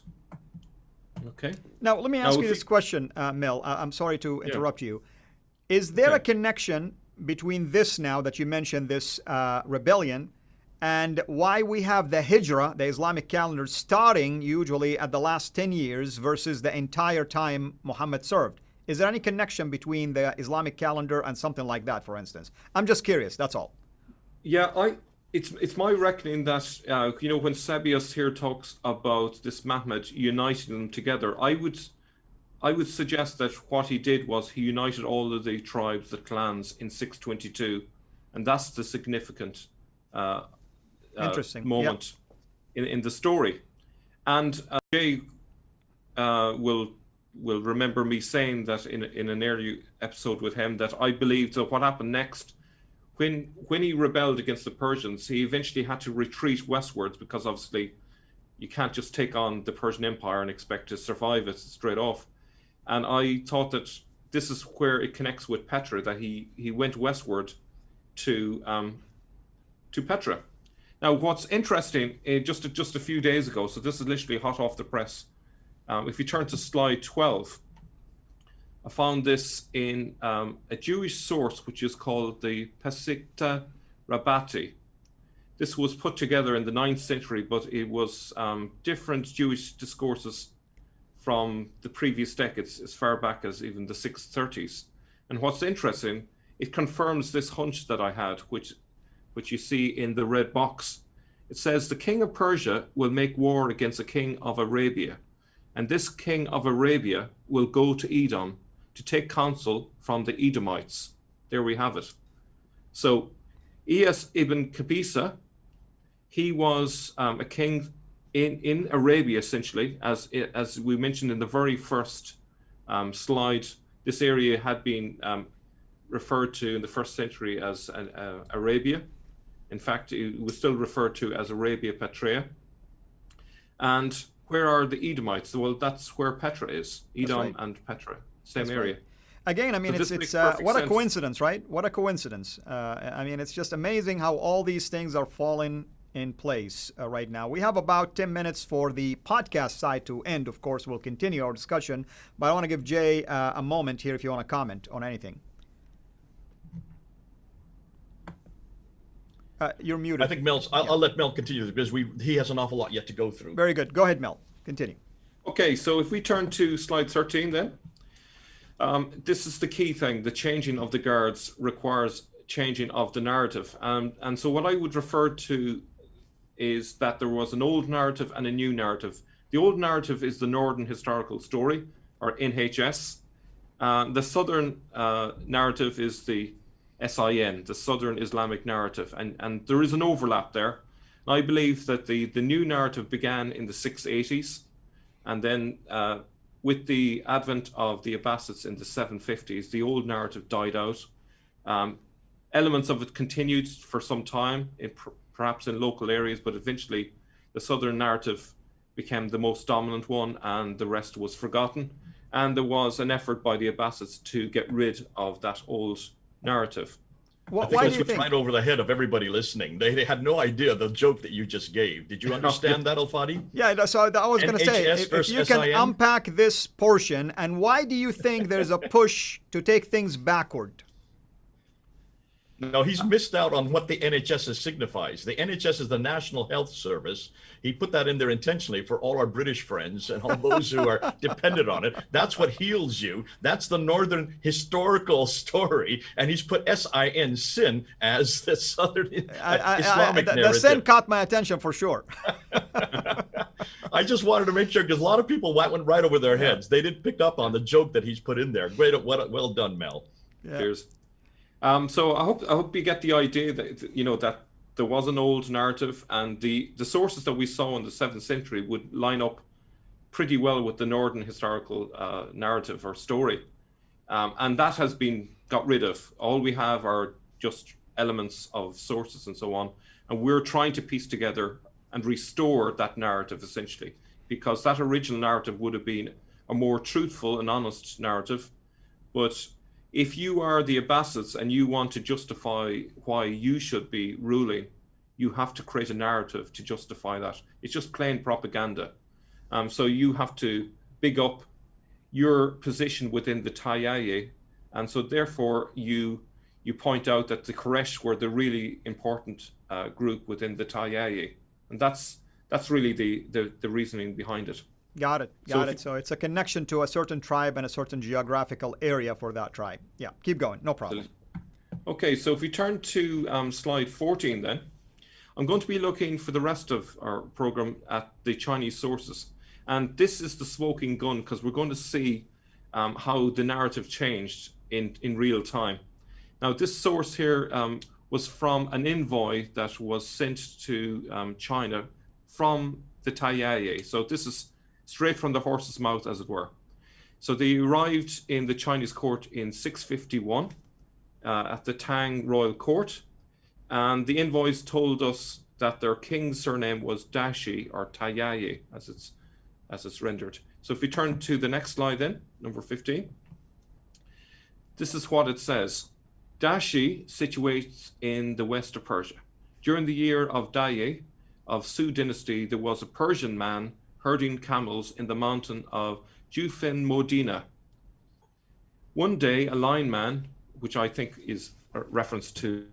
Okay. Now, let me ask you this question, Mel. I'm sorry to interrupt you. Is there a connection between this now that you mentioned, this rebellion, and why we have the Hijra, the Islamic calendar, starting usually at the last 10 years versus the entire time Muhammad served? Is there any connection between the Islamic calendar and something like that, for instance? I'm just curious, that's all. Yeah, it's my reckoning that when Sebius here talks about this Muhammad uniting them together, I would suggest that what he did was he united all of the tribes, the clans, in 622, and that's the significant interesting moment in the story. And Jay will remember me saying that in an earlier episode with him that I believed that what happened next, when he rebelled against the Persians, he eventually had to retreat westwards, because obviously you can't just take on the Persian Empire and expect to survive it straight off. And I thought that this is where it connects with Petra, that he went westward to Petra. Now, what's interesting, just a few days ago, so this is literally hot off the press. If you turn to slide 12, I found this in a Jewish source, which is called the Pesachta Rabbati. This was put together in the 9th century, but it was different Jewish discourses from the previous decades, as far back as even the 630s. And what's interesting, it confirms this hunch that I had, which you see in the red box. It says the king of Persia will make war against the king of Arabia, and this king of Arabia will go to Edom to take counsel from the Edomites. There we have it. So Iyas ibn Qabisa, he was a king in Arabia, essentially, as we mentioned in the very first slide. This area had been referred to in the 1st century as Arabia. In fact, it was still referred to as Arabia Petraea. And where are the Edomites? Well, that's where Petra is. Edom and Petra, same area. Right. Again, I mean, so it's what a coincidence, right? What a coincidence. I mean, it's just amazing how all these things are falling in place right now. We have about 10 minutes for the podcast side to end. Of course, we'll continue our discussion, but I want to give Jay a moment here if you want to comment on anything. You're muted. I think I'll let Mel continue because he has an awful lot yet to go through. Very good. Go ahead, Mel. Continue. Okay, so if we turn to slide 13 then. This is the key thing. The changing of the guards requires changing of the narrative. And so what I would refer to is that there was an old narrative and a new narrative. The old narrative is the Northern Historical Story, or NHS. The Southern narrative is the SIN, the Southern Islamic Narrative, and there is an overlap there. I believe that the new narrative began in the 680s, and then with the advent of the Abbasids in the 750s, the old narrative died out. Elements of it continued for some time, perhaps in local areas, but eventually the Southern narrative became the most dominant one, and the rest was forgotten. And there was an effort by the Abbasids to get rid of that old narrative. I think that's right over the head of everybody listening. They had no idea the joke that you just gave. Did you understand that, Al-Fadi? Yeah, so I was going to say, if you can unpack this portion, and why do you think there's a push to take things backward? No, he's missed out on what the NHS signifies. The NHS is the National Health Service. He put that in there intentionally for all our British friends and all those who are dependent on it. That's what heals you. That's the Northern historical story. And he's put SIN, sin, as the Southern Islamic narrative. The sin caught my attention for sure. I just wanted to make sure, because a lot of people went right over their heads. They didn't pick up on the joke that he's put in there. Great, well done, Mel. Yeah. Cheers. So I hope you get the idea that that there was an old narrative, and the sources that we saw in the 7th century would line up pretty well with the Northern historical narrative or story, and that has been got rid of. All we have are just elements of sources and so on, and we're trying to piece together and restore that narrative essentially, because that original narrative would have been a more truthful and honest narrative, but if you are the Abbasids and you want to justify why you should be ruling, you have to create a narrative to justify that. It's just plain propaganda. So you have to big up your position within the Taiyaye, and so therefore you point out that the Quraysh were the really important group within the Taiyaye, and that's really the reasoning behind it. Got it. So it's a connection to a certain tribe and a certain geographical area for that tribe. Yeah, keep going. No problem. Okay, so if we turn to slide 14 then, I'm going to be looking for the rest of our program at the Chinese sources. And this is the smoking gun, because we're going to see how the narrative changed in real time. Now, this source here was from an envoy that was sent to China from the Taiyaye. So this is straight from the horse's mouth, as it were. So they arrived in the Chinese court in 651 at the Tang Royal Court. And the envoys told us that their king's surname was Dashi, or Taiyaye, as it's rendered. So if we turn to the next slide then, number 15, this is what it says. Dashi situates in the west of Persia. During the year of Daye of Su dynasty, there was a Persian man herding camels in the mountain of Jufin Modina. One day, a lineman, which I think is a reference to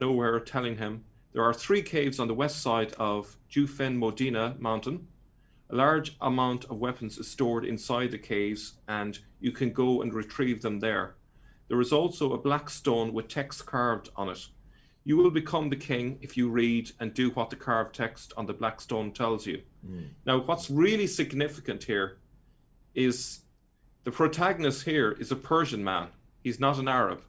nowhere, telling him, there are 3 caves on the west side of Jufin Modina mountain. A large amount of weapons is stored inside the caves, and you can go and retrieve them there. There is also a black stone with text carved on it. You will become the king if you read and do what the carved text on the black stone tells you. Now, what's really significant here is the protagonist here is a Persian man. He's not an Arab.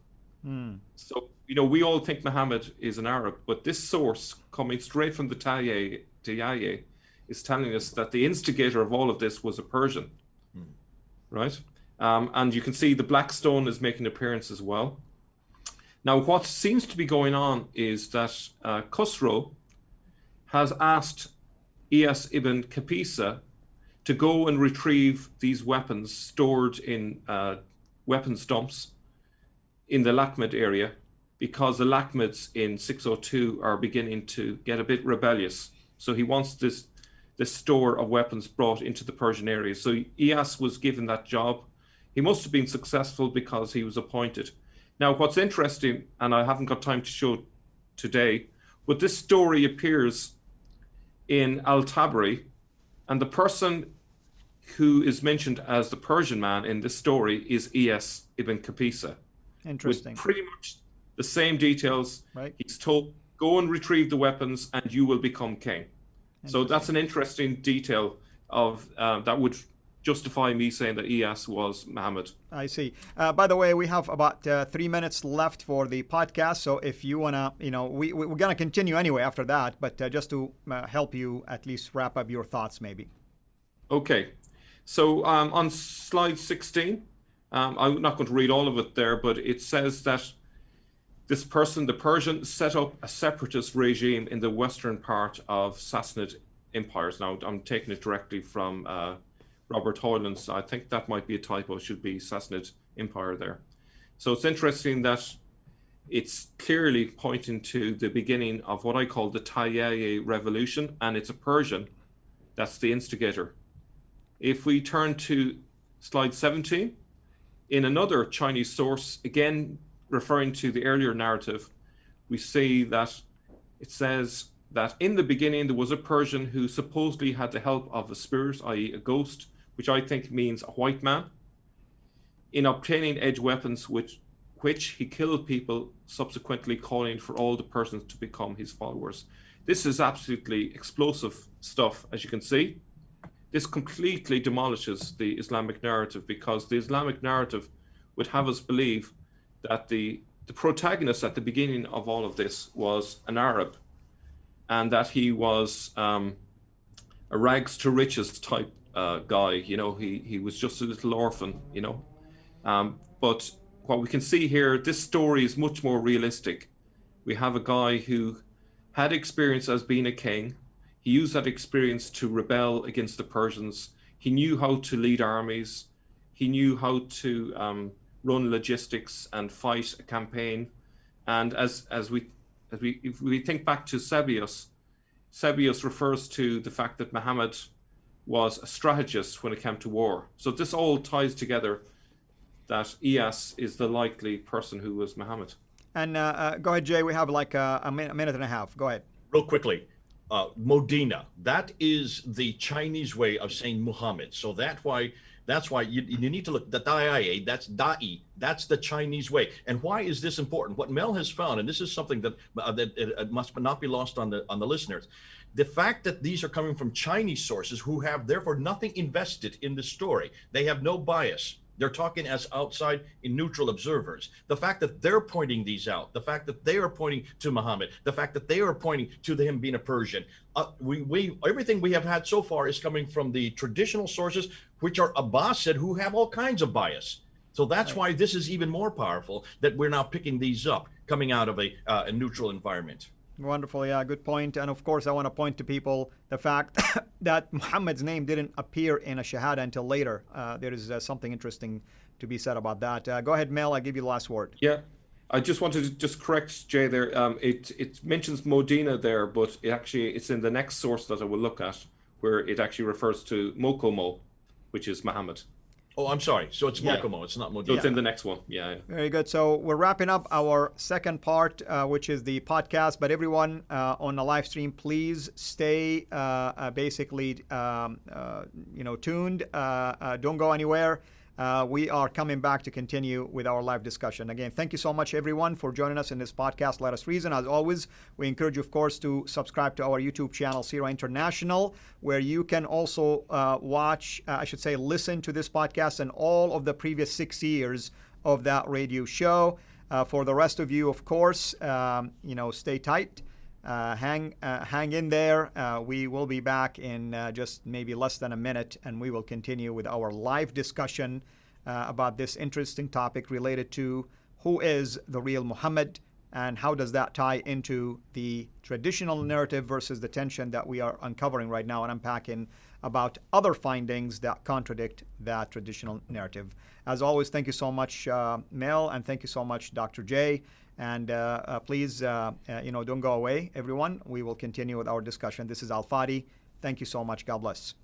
So, we all think Muhammad is an Arab, but this source coming straight from the Taiyaye is telling us that the instigator of all of this was a Persian, right? And you can see the black stone is making an appearance as well. Now, what seems to be going on is that Khosrow has asked Iyas ibn Kapisa to go and retrieve these weapons stored in weapons dumps in the Lakhmid area, because the Lakhmids in 602 are beginning to get a bit rebellious. So he wants this store of weapons brought into the Persian area. So Iyas was given that job. He must have been successful because he was appointed. Now, what's interesting, and I haven't got time to show today, but this story appears in Al-Tabari, and the person who is mentioned as the Persian man in this story is Iyas ibn Kapisa. Interesting. With pretty much the same details. Right. He's told, go and retrieve the weapons and you will become king. So that's an interesting detail of that would justify me saying that Iyas was Muhammad. I see. By the way, we have about 3 minutes left for the podcast. So if you want to, we're going to continue anyway after that, but just to help you at least wrap up your thoughts maybe. Okay. So on slide 16, I'm not going to read all of it there, but it says that this person, the Persian, set up a separatist regime in the western part of Sassanid empires. Now, I'm taking it directly from Robert Hoyland's. I think that might be a typo. It should be Sassanid Empire there. So it's interesting that it's clearly pointing to the beginning of what I call the Taiyaye revolution, and it's a Persian that's the instigator. If we turn to slide 17, in another Chinese source, again referring to the earlier narrative, we see that it says that in the beginning there was a Persian who supposedly had the help of a spirit, i.e. a ghost, which I think means a white man, in obtaining edge weapons which he killed people, subsequently calling for all the Persians to become his followers. This is absolutely explosive stuff, as you can see. This completely demolishes the Islamic narrative, because the Islamic narrative would have us believe that the protagonist at the beginning of all of this was an Arab, and that he was a rags to riches type guy. He was just a little orphan, but what we can see here, this story is much more realistic. We have a guy who had experience as being a king. He used that experience to rebel against the Persians. He knew how to lead armies. He knew how to run logistics and fight a campaign. And as we if we think back to Sebeos refers to the fact that Muhammad was a strategist when it came to war. So this all ties together that Iyas is the likely person who was Muhammad. And go ahead, Jay. We have like a minute and a half. Go ahead. Real quickly, Modena, that is the Chinese way of saying Muhammad. So that's why you need to look, the Dai, that's Dai, that's the Chinese way. And why is this important? What Mel has found, and this is something that it must not be lost on the listeners, the fact that these are coming from Chinese sources who have therefore nothing invested in the story. They have no bias. They're talking as outside and neutral observers. The fact that they're pointing these out, the fact that they are pointing to Muhammad, the fact that they are pointing to him being a Persian, everything we have had so far is coming from the traditional sources, which are Abbasid, who have all kinds of bias. So that's why this is even more powerful, that we're now picking these up, coming out of a neutral environment. Wonderful. Yeah, good point. And of course, I want to point to people the fact that Muhammad's name didn't appear in a Shahada until later. There is something interesting to be said about that. Go ahead, Mel. I give you the last word. Yeah, I just wanted to just correct Jay there. It mentions Modena there, but it's in the next source that I will look at, where it actually refers to Mokomo, which is Muhammad. Oh, I'm sorry. So it's Mokomo. It's not Modena. So it's in the next one. Yeah. Very good. So we're wrapping up our second part, which is the podcast. But everyone on the live stream, please stay basically tuned. Don't go anywhere. We are coming back to continue with our live discussion. Again, thank you so much, everyone, for joining us in this podcast, Let Us Reason. As always, we encourage you, of course, to subscribe to our YouTube channel, CIRA International, where you can also listen to this podcast and all of the previous 6 years of that radio show. For the rest of you, of course, stay tight. Hang in there. We will be back in just maybe less than a minute, and we will continue with our live discussion about this interesting topic related to who is the real Muhammad and how does that tie into the traditional narrative versus the tension that we are uncovering right now and unpacking about other findings that contradict that traditional narrative. As always, thank you so much, Mel, and thank you so much, Dr. J. And please, don't go away, everyone. We will continue with our discussion. This is Al Fadi. Thank you so much. God bless.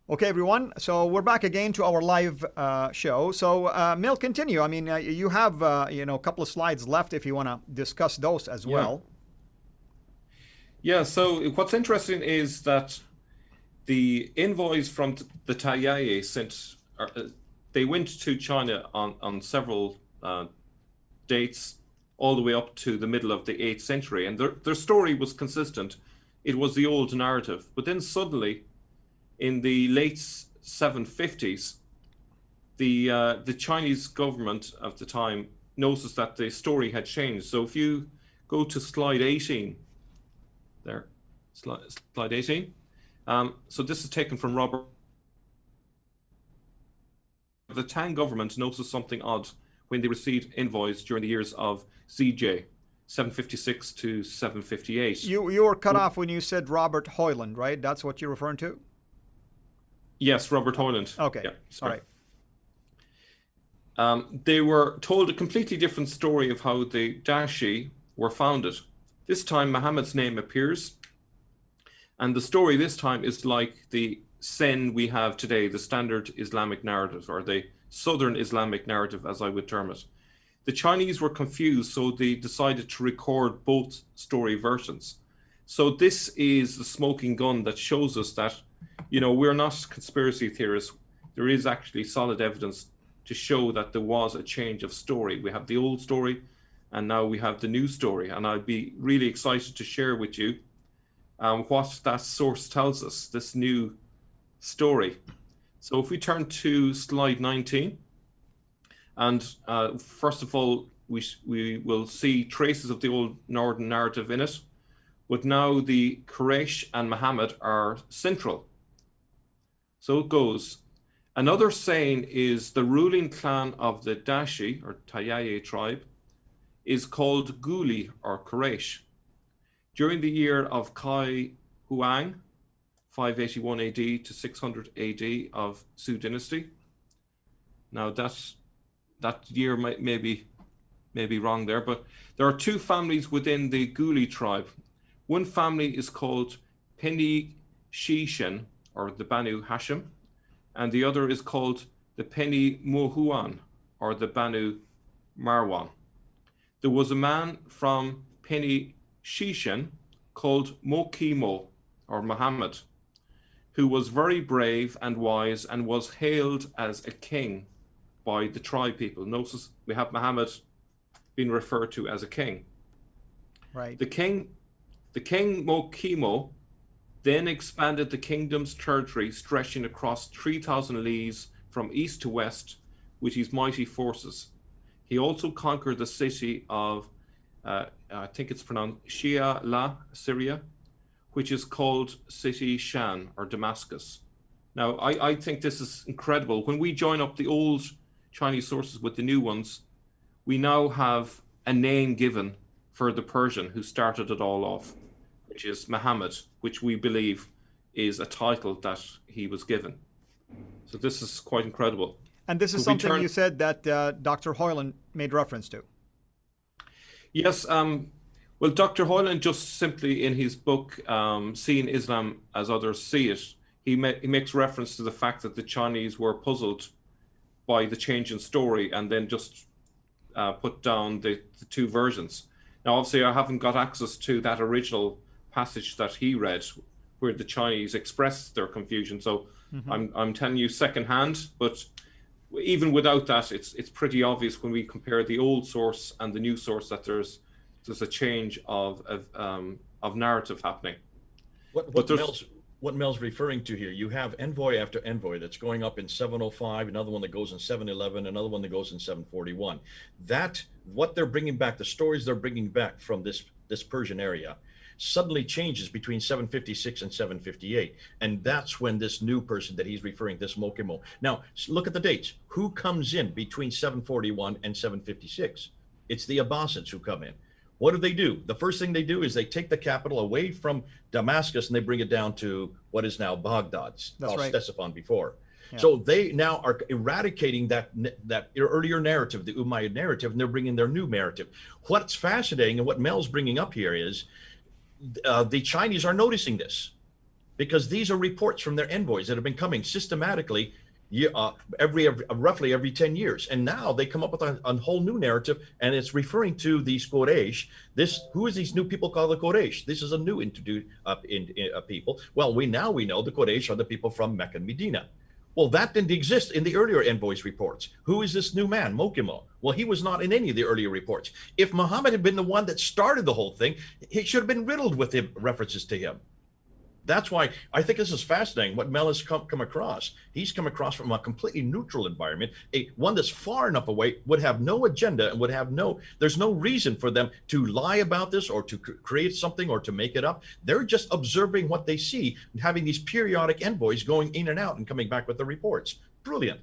Okay, everyone. So we're back again to our live show. So, Mel, continue. I mean, you have, a couple of slides left if you want to discuss those as well. Yeah, so what's interesting is that the envoys from the Taiyaye they went to China on several dates all the way up to the middle of the 8th century, and their story was consistent. It was the old narrative. But then suddenly, in the late 750s, the Chinese government of the time noticed that the story had changed. So if you go to slide 18, there, slide 18. So this is taken from Robert. The Tang government noticed something odd when they received envoys during the years of ZJ, 756 to 758. You were cut off when you said Robert Hoyland, right? That's what you're referring to? Yes, Robert Hoyland. Okay, yeah, all right. They were told a completely different story of how the Dashi were founded. This time, Muhammad's name appears, and the story this time is like the Sen we have today, the standard Islamic narrative, or the Southern Islamic narrative, as I would term it. The Chinese were confused, so they decided to record both story versions. So this is the smoking gun that shows us that, we're not conspiracy theorists. There is actually solid evidence to show that there was a change of story. We have the old story, and now we have the new story. And I'd be really excited to share with you what that source tells us, this new story. So if we turn to slide 19, and first of all, we will see traces of the old northern narrative in it, but now the Quraysh and Muhammad are central. So it goes. Another saying is the ruling clan of the Dashi, or Taiyaye tribe, is called Guli, or Quraysh. During the year of Kai Huang, 581 AD to 600 AD of Su dynasty. Now that year maybe may be wrong there, but there are two families within the Guli tribe. One family is called Beni Shishin, or the Banu Hashim, and the other is called the Beni Mohuan, or the Banu Marwan. There was a man from Beni Shishin called Mokimo, or Muhammad, who was very brave and wise and was hailed as a king by the tribe people. Notice we have Muhammad being referred to as a king. Right. The king Mokimo then expanded the kingdom's territory, stretching across 3,000 leagues from east to west with his mighty forces. He also conquered the city of, I think it's pronounced Shia La, Syria, which is called City Shan, or Damascus. Now, I think this is incredible. When we join up the old Chinese sources with the new ones, we now have a name given for the Persian who started it all off, which is Muhammad, which we believe is a title that he was given. So this is quite incredible. And this is something you said that Dr. Hoyland made reference to. Yes. Well, Dr. Hoyland just simply in his book, Seeing Islam as Others See It, he makes reference to the fact that the Chinese were puzzled by the change in story and then just put down the two versions. Now, obviously, I haven't got access to that original passage that he read where the Chinese expressed their confusion. So I'm telling you secondhand, but even without that, it's pretty obvious when we compare the old source and the new source that there's a change of narrative happening. What Mel's referring to here, you have envoy after envoy that's going up in 705, another one that goes in 711, another one that goes in 741. What they're bringing back, the stories they're bringing back from this Persian area, suddenly changes between 756 and 758. And that's when this new person that he's referring, this Mokimo. Now, look at the dates. Who comes in between 741 and 756? It's the Abbasids who come in. What do? The first thing they do is they take the capital away from Damascus and they bring it down to what is now Baghdad. That's right. Ctesiphon before. Yeah. So they now are eradicating that earlier narrative, the Umayyad narrative, and they're bringing their new narrative. What's fascinating and what Mel's bringing up here is the Chinese are noticing this because these are reports from their envoys that have been coming systematically roughly every 10 years. And now they come up with a whole new narrative, and it's referring to these Quraysh. Who is these new people called the Quraysh? This is a new people. Well, we know the Quraysh are the people from Mecca and Medina. Well, that didn't exist in the earlier envoys reports. Who is this new man, Mokimo? Well, he was not in any of the earlier reports. If Muhammad had been the one that started the whole thing, he should have been riddled with references to him. That's why I think this is fascinating what Mel has come across. He's come across from a completely neutral environment, one that's far enough away, would have no agenda and there's no reason for them to lie about this or to create something or to make it up. They're just observing what they see and having these periodic envoys going in and out and coming back with the reports. Brilliant.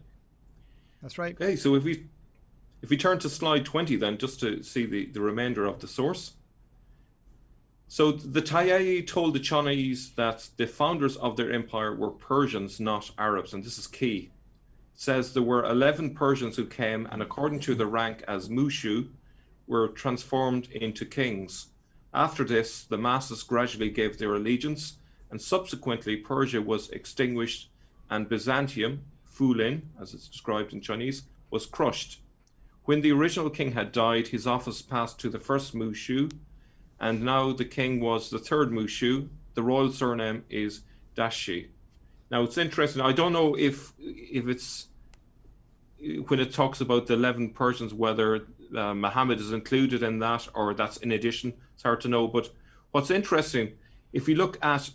That's right. Okay, so if we turn to slide 20 then, just to see the remainder of the source. So the Tayyai told the Chinese that the founders of their empire were Persians, not Arabs, and this is key. It says there were 11 Persians who came, and according to the rank as Mushu, were transformed into kings. After this, the masses gradually gave their allegiance, and subsequently Persia was extinguished, and Byzantium, Fulin, as it's described in Chinese, was crushed. When the original king had died, his office passed to the first Mushu, and now the king was the third Mushu. The royal surname is Dashi. Now it's interesting. I don't know if it's when it talks about the 11 Persians, whether Muhammad is included in that or that's in addition. It's hard to know. But what's interesting, if we look at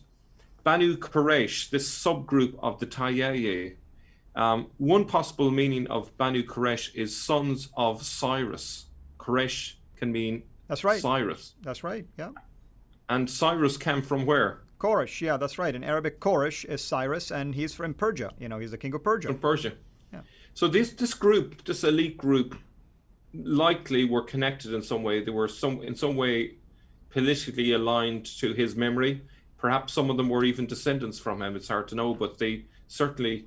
Banu Quraysh, this subgroup of the Tayyai, one possible meaning of Banu Quraysh is sons of Cyrus. Quraysh can mean that's right. Cyrus. That's right, yeah. And Cyrus came from where? Koresh, yeah, that's right. In Arabic, Koresh is Cyrus, and he's from Persia. He's the king of Persia. From Persia. Yeah. So this group, this elite group, likely were connected in some way. They were in some way politically aligned to his memory. Perhaps some of them were even descendants from him. It's hard to know, but they certainly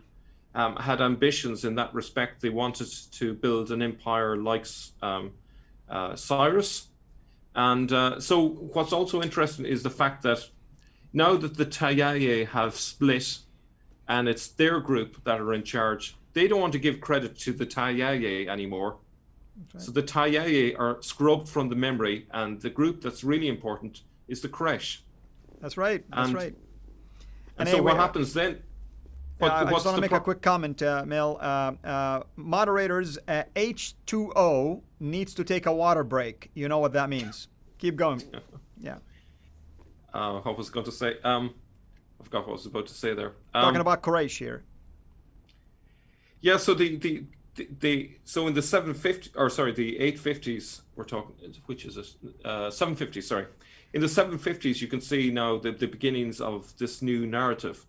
had ambitions in that respect. They wanted to build an empire like Cyrus. And so what's also interesting is the fact that now that the Tayaye have split and it's their group that are in charge, they don't want to give credit to the Tayaye anymore. Right. So the Tayaye are scrubbed from the memory, and the group that's really important is the Quraysh. That's right. That's right. And so what happens then? I just want to make a quick comment, Mel. Moderators, H2O needs to take a water break. You know what that means. Keep going. Yeah. What was I going to say? I forgot what I was about to say there. Talking about Quraysh here. Yeah. So so in the 850s, we're talking. Which is it? 750s. Sorry. In the 750s, you can see now the beginnings of this new narrative.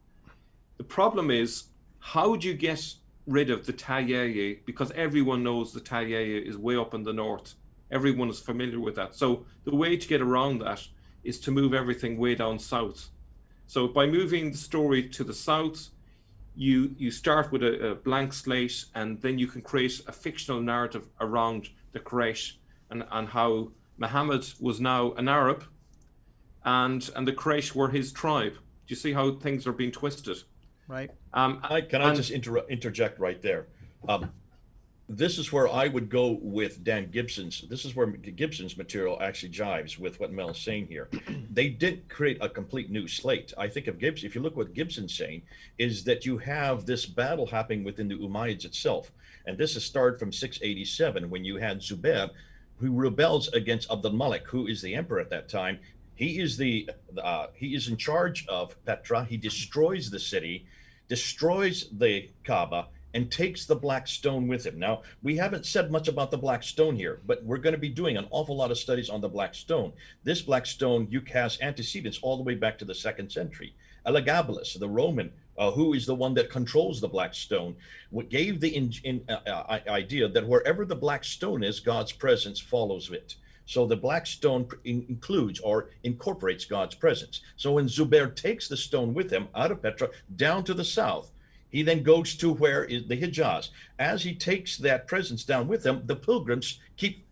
The problem is, how do you get rid of the Tayaye? Because everyone knows the Tayaye is way up in the north. Everyone is familiar with that. So the way to get around that is to move everything way down south. So by moving the story to the south, you start with a blank slate, and then you can create a fictional narrative around the Quraysh and how Muhammad was now an Arab, and the Quraysh were his tribe. Do you see how things are being twisted? Right. Can I just interject right there? This is where I would go with Dan Gibson's. This is where Gibson's material actually jives with what Mel's saying here. They did create a complete new slate. I think of Gibson, if you look what Gibson's saying, is that you have this battle happening within the Umayyads itself. And this is started from 687 when you had Zubair, who rebels against Abd al-Malik, who is the emperor at that time. He is he is in charge of Petra. He destroys the city, destroys the Kaaba, and takes the Black Stone with him. Now, we haven't said much about the Black Stone here, but we're going to be doing an awful lot of studies on the Black Stone. This Black Stone, you cast antecedents all the way back to the 2nd century. Elagabalus, the Roman, who is the one that controls the Black Stone, gave the idea that wherever the Black Stone is, God's presence follows it. So the Black Stone includes or incorporates God's presence. So when Zubair takes the stone with him out of Petra down to the south, he then goes to where is the Hijaz. As he takes that presence down with him, the pilgrims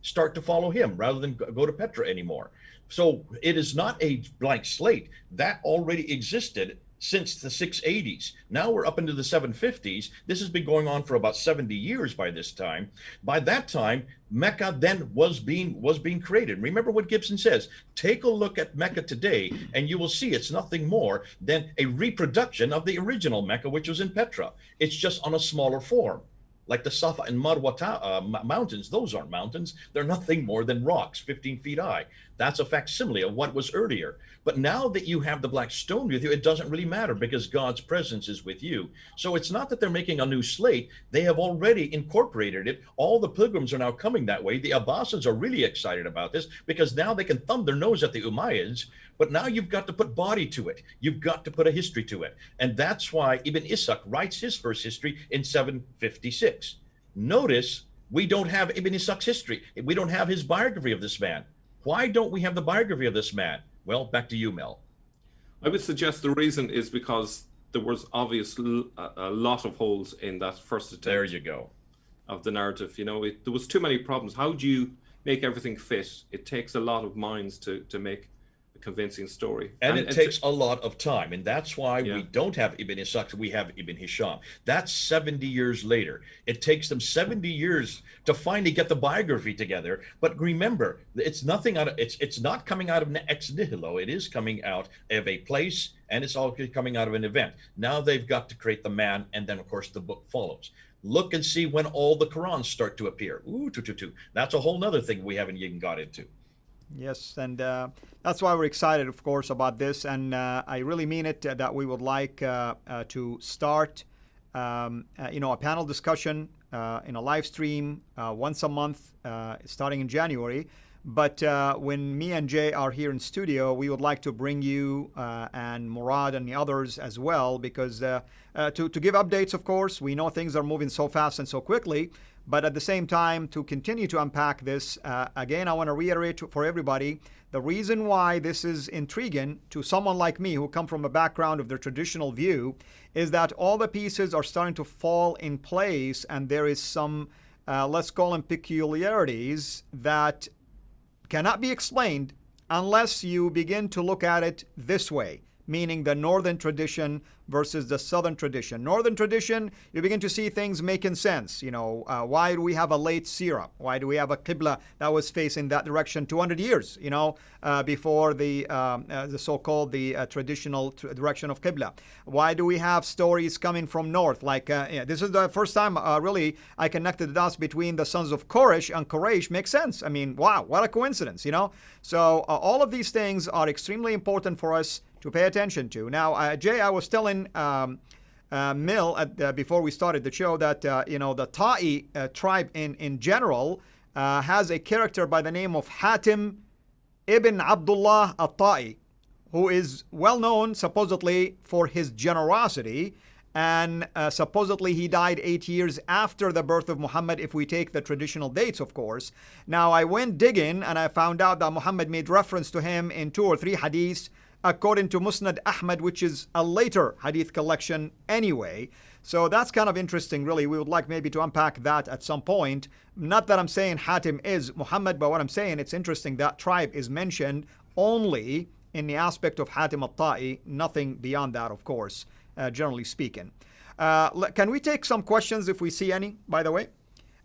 start to follow him rather than go to Petra anymore. So it is not a blank slate. That already existed since the 680s. Now we're up into the 750s. This has been going on for about 70 years by this time. By that time, Mecca then was being created. Remember what Gibson says. Take a look at Mecca today, and you will see it's nothing more than a reproduction of the original Mecca, which was in Petra. It's just on a smaller form. Like the Safa and Marwa mountains, those aren't mountains. They're nothing more than rocks 15 feet high. That's a facsimile of what was earlier. But now that you have the Black Stone with you, it doesn't really matter because God's presence is with you. So it's not that they're making a new slate. They have already incorporated it. All the pilgrims are now coming that way. The Abbasids are really excited about this because now they can thumb their nose at the Umayyads. But now you've got to put body to it. You've got to put a history to it. And that's why Ibn Ishaq writes his first history in 756. Notice we don't have Ibn Ishaq's history. We don't have his biography of this man. Why don't we have the biography of this man? Well, back to you, Mel. I would suggest the reason is because there was obviously a lot of holes in that first attempt. There you go. Of the narrative. You know, there was too many problems. How do you make everything fit? It takes a lot of minds to make a convincing story. And it takes a lot of time. And that's why we don't have Ibn Ishaq, we have Ibn Hisham. That's 70 years later. It takes them 70 years to finally get the biography together. But remember, it's nothing out of it's not coming out of ex nihilo. It is coming out of a place, and it's all coming out of an event. Now they've got to create the man, and then of course the book follows. Look and see when all the Qurans start to appear. That's a whole nother thing we haven't even got into. Yes, and that's why we're excited, of course, about this. And I really mean it that we would like to start, a panel discussion in a live stream once a month, starting in January. But when me and Jay are here in studio, we would like to bring you and Murad and the others as well, because to give updates, of course, we know things are moving so fast and so quickly. But at the same time, to continue to unpack this, again, I want to reiterate for everybody, the reason why this is intriguing to someone like me who come from a background of the traditional view is that all the pieces are starting to fall in place, and there is some, let's call them peculiarities that cannot be explained unless you begin to look at it this way, meaning the northern tradition versus the southern tradition. Northern tradition, you begin to see things making sense. Why do we have a late seerah? Why do we have a qibla that was facing that direction 200 years, before the so-called traditional direction of qibla? Why do we have stories coming from north? This is the first time really I connected the dots between the sons of Quraysh and Quraysh. Makes sense. I mean, wow, what a coincidence, So all of these things are extremely important for us to pay attention to. Now, Jay, I was telling Mil before we started the show that the Ta'i tribe in general has a character by the name of Hatim ibn Abdullah al-Ta'i, who is well known supposedly for his generosity, and supposedly he died 8 years after the birth of Muhammad, if we take the traditional dates, of course. Now, I went digging and I found out that Muhammad made reference to him in 2 or 3 hadiths according to Musnad Ahmad, which is a later hadith collection anyway. So that's kind of interesting, really. We would like maybe to unpack that at some point. Not that I'm saying Hatim is Muhammad, but what I'm saying, it's interesting that tribe is mentioned only in the aspect of Hatim al-Ta'i, nothing beyond that, of course, generally speaking. Can we take some questions if we see any, by the way?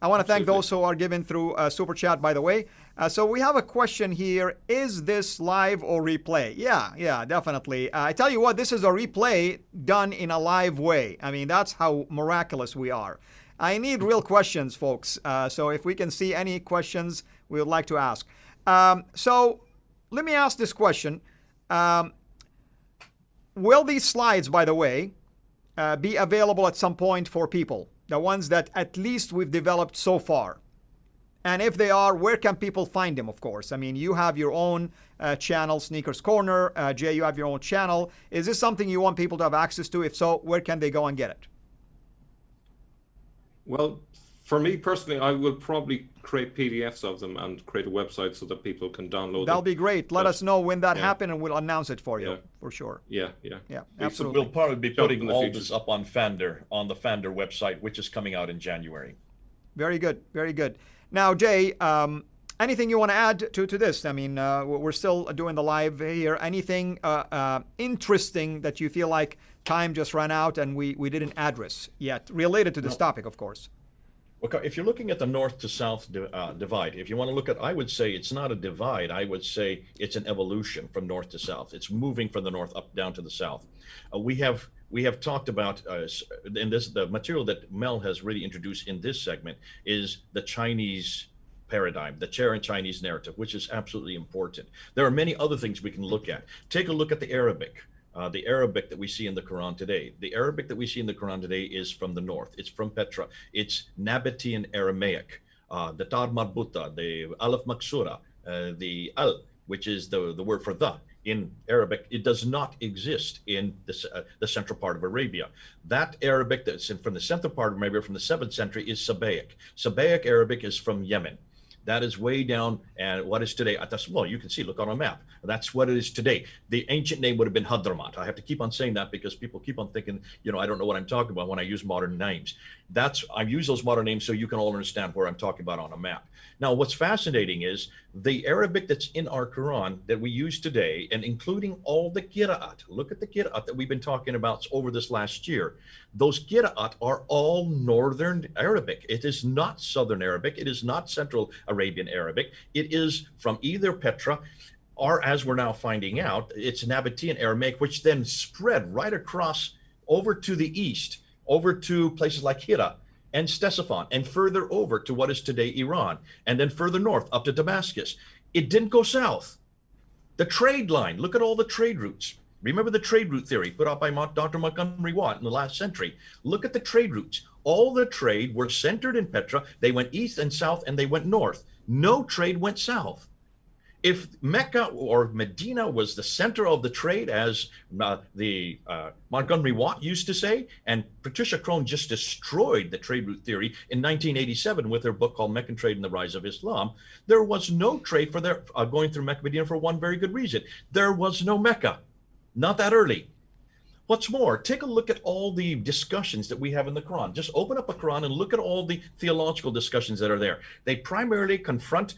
I want to thank those who are given through Super Chat, by the way. So we have a question here. Is this live or replay? Yeah, definitely. I tell you what, this is a replay done in a live way. I mean, that's how miraculous we are. I need real questions, folks. So if we can see any questions, we would like to ask. So let me ask this question. Will these slides, by the way, be available at some point for people? The ones that at least we've developed so far. And if they are, where can people find them, of course? I mean, you have your own channel, Sneakers Corner. Jay, you have your own channel. Is this something you want people to have access to? If so, where can they go and get it? Well, for me personally, I will probably create PDFs of them and create a website so that people can download That'll them. be great. Let us know when that happens and we'll announce it for you, for sure. Yeah, absolutely. We'll probably be putting all this up on Fander, on the Fander website, which is coming out in January. Very good, very good. Now, Jay, anything you want to add to this? I mean, we're still doing the live here. Anything interesting that you feel like time just ran out and we didn't address yet, related to this topic, of course? Okay, if you're looking at the north to south divide, if you want to look at, I would say it's not a divide. I would say it's an evolution from north to south. It's moving from the north up down to the south. We have talked about in this, the material that Mel has really introduced in this segment is the Chinese paradigm, the Chinese narrative, which is absolutely important. There are many other things we can look at. Take a look at the Arabic. The Arabic that we see in the Quran today. The Arabic that we see in the Quran today is from the north. It's from Petra. It's Nabatean Aramaic. The Tar Marbuta, the Alif Maksura, the Al, which is the word for the in Arabic. It does not exist in the central part of Arabia. That Arabic that's from the central part of Arabia from the 7th century is Sabaic. Sabaic Arabic is from Yemen. That is way down, and what is today, well, you can see, look on a map. That's what it is today. The ancient name would have been Hadramat. I have to keep on saying that because people keep on thinking, I don't know what I'm talking about when I use modern names. I use those modern names so you can all understand where I'm talking about on a map. Now, what's fascinating is the Arabic that's in our Quran that we use today, and including all the Qira'at. Look at the Qira'at that we've been talking about over this last year. Those Qira'at are all Northern Arabic. It is not Southern Arabic. It is not Central Arabian Arabic. It is from either Petra, or as we're now finding out, it's Nabatean Aramaic, which then spread right across over to the east, over to places like Hira and Ctesiphon, and further over to what is today Iran, and then further north up to Damascus. It didn't go south. The trade line, look at all the trade routes. Remember the trade route theory put out by Dr. Montgomery Watt in the last century. Look at the trade routes. All the trade were centered in Petra. They went east and south, and they went north. No trade went south. If Mecca or Medina was the center of the trade, as the Montgomery Watt used to say, and Patricia Crone just destroyed the trade route theory in 1987 with her book called Meccan Trade and the Rise of Islam, there was no trade for their going through Mecca Medina for one very good reason. There was no Mecca, not that early. What's more, take a look at all the discussions that we have in the Quran. Just open up a Quran and look at all the theological discussions that are there. They primarily confront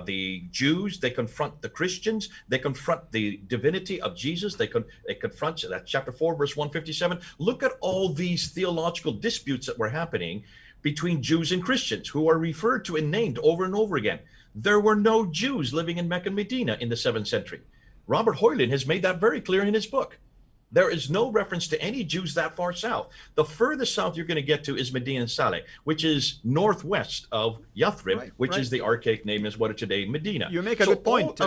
the Jews, they confront the Christians, they confront the divinity of Jesus, they confront that chapter 4, verse 157. Look at all these theological disputes that were happening between Jews and Christians, who are referred to and named over and over again. There were no Jews living in Mecca and Medina in the 7th century. Robert Hoyland has made that very clear in his book. There is no reference to any Jews that far south. The furthest south you're going to get to is Medina Saleh, which is northwest of Yathrib, which is the archaic name is what it today Medina. You make a good point.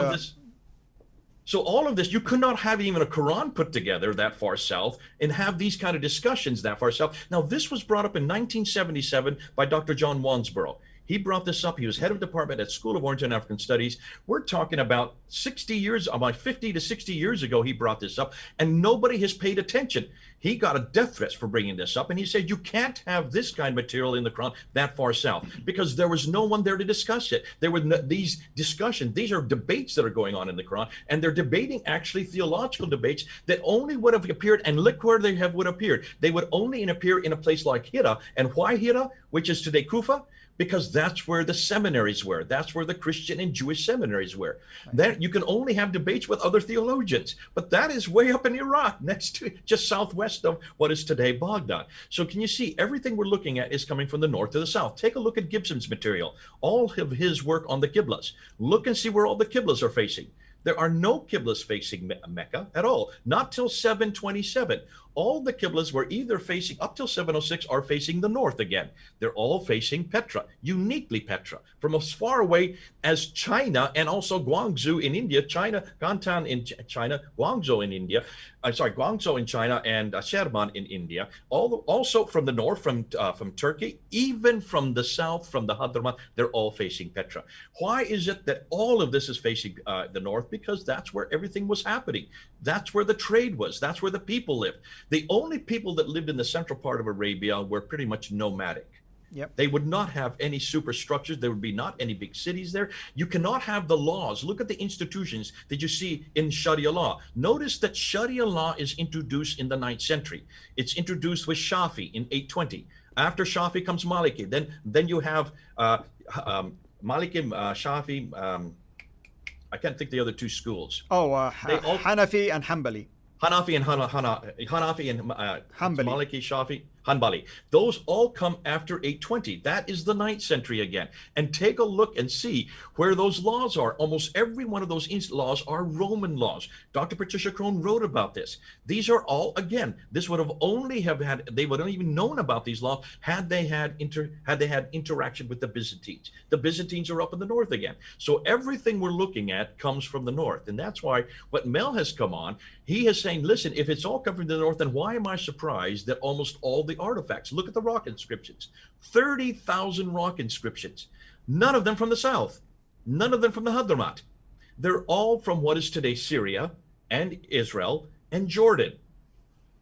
So all of this, you could not have even a Quran put together that far south and have these kind of discussions that far south. Now, this was brought up in 1977 by Dr. John Wansborough. He brought this up. He was head of department at School of Oriental and African Studies. We're talking about 50 to 60 years ago, he brought this up, and nobody has paid attention. He got a death threat for bringing this up, and he said, you can't have this kind of material in the Quran that far south, because there was no one there to discuss it. There were these discussions. These are debates that are going on in the Quran, and they're debating actually theological debates that only would have appeared, and look where they would appear. They would only appear in a place like Hira. And why Hira, which is today Kufa? Because that's where the seminaries were. That's where the Christian and Jewish seminaries were. That you can only have debates with other theologians, but that is way up in Iraq, next to just southwest of what is today Baghdad. So can you see everything we're looking at is coming from the north to the south? Take a look at Gibson's material, all of his work on the Qiblas. Look and see where all the Qiblas are facing. There are no Qiblas facing Mecca at all, not till 727. All the Qiblas were either facing, up till 706, are facing the north again. They're all facing Petra, uniquely Petra, from as far away as China and also Guangzhou in India, Gantan in China, Guangzhou in India, Guangzhou in China, and Sherman in India. Also from the north, from Turkey, even from the south, from the Hadramaut, they're all facing Petra. Why is it that all of this is facing the north? Because that's where everything was happening. That's where the trade was. That's where the people lived. The only people that lived in the central part of Arabia were pretty much nomadic. Yep. They would not have any superstructures. There would be not any big cities there. You cannot have the laws. Look at the institutions that you see in Sharia law. Notice that Sharia law is introduced in the 9th century. It's introduced with Shafi in 820. After Shafi comes Maliki. Then you have Maliki, Shafi. I can't think the other two schools. Hanafi and Hanbali. Hanafi and Hanafi and Hanbali. Maliki, Shafi, Hanbali. Those all come after 820. That is the 9th century again. And take a look and see where those laws are. Almost every one of those laws are Roman laws. Dr. Patricia Crone wrote about this. These are all, again, this would have only have had, they would have even known about these laws had they had interaction with the Byzantines. The Byzantines are up in the north again. So everything we're looking at comes from the north. And that's why what Mel has come on, he is saying, listen, if it's all coming from the north, then why am I surprised that almost all the artifacts, look at the rock inscriptions, 30,000 rock inscriptions, none of them from the south, none of them from the Hadramaut. They're all from what is today Syria and Israel and Jordan.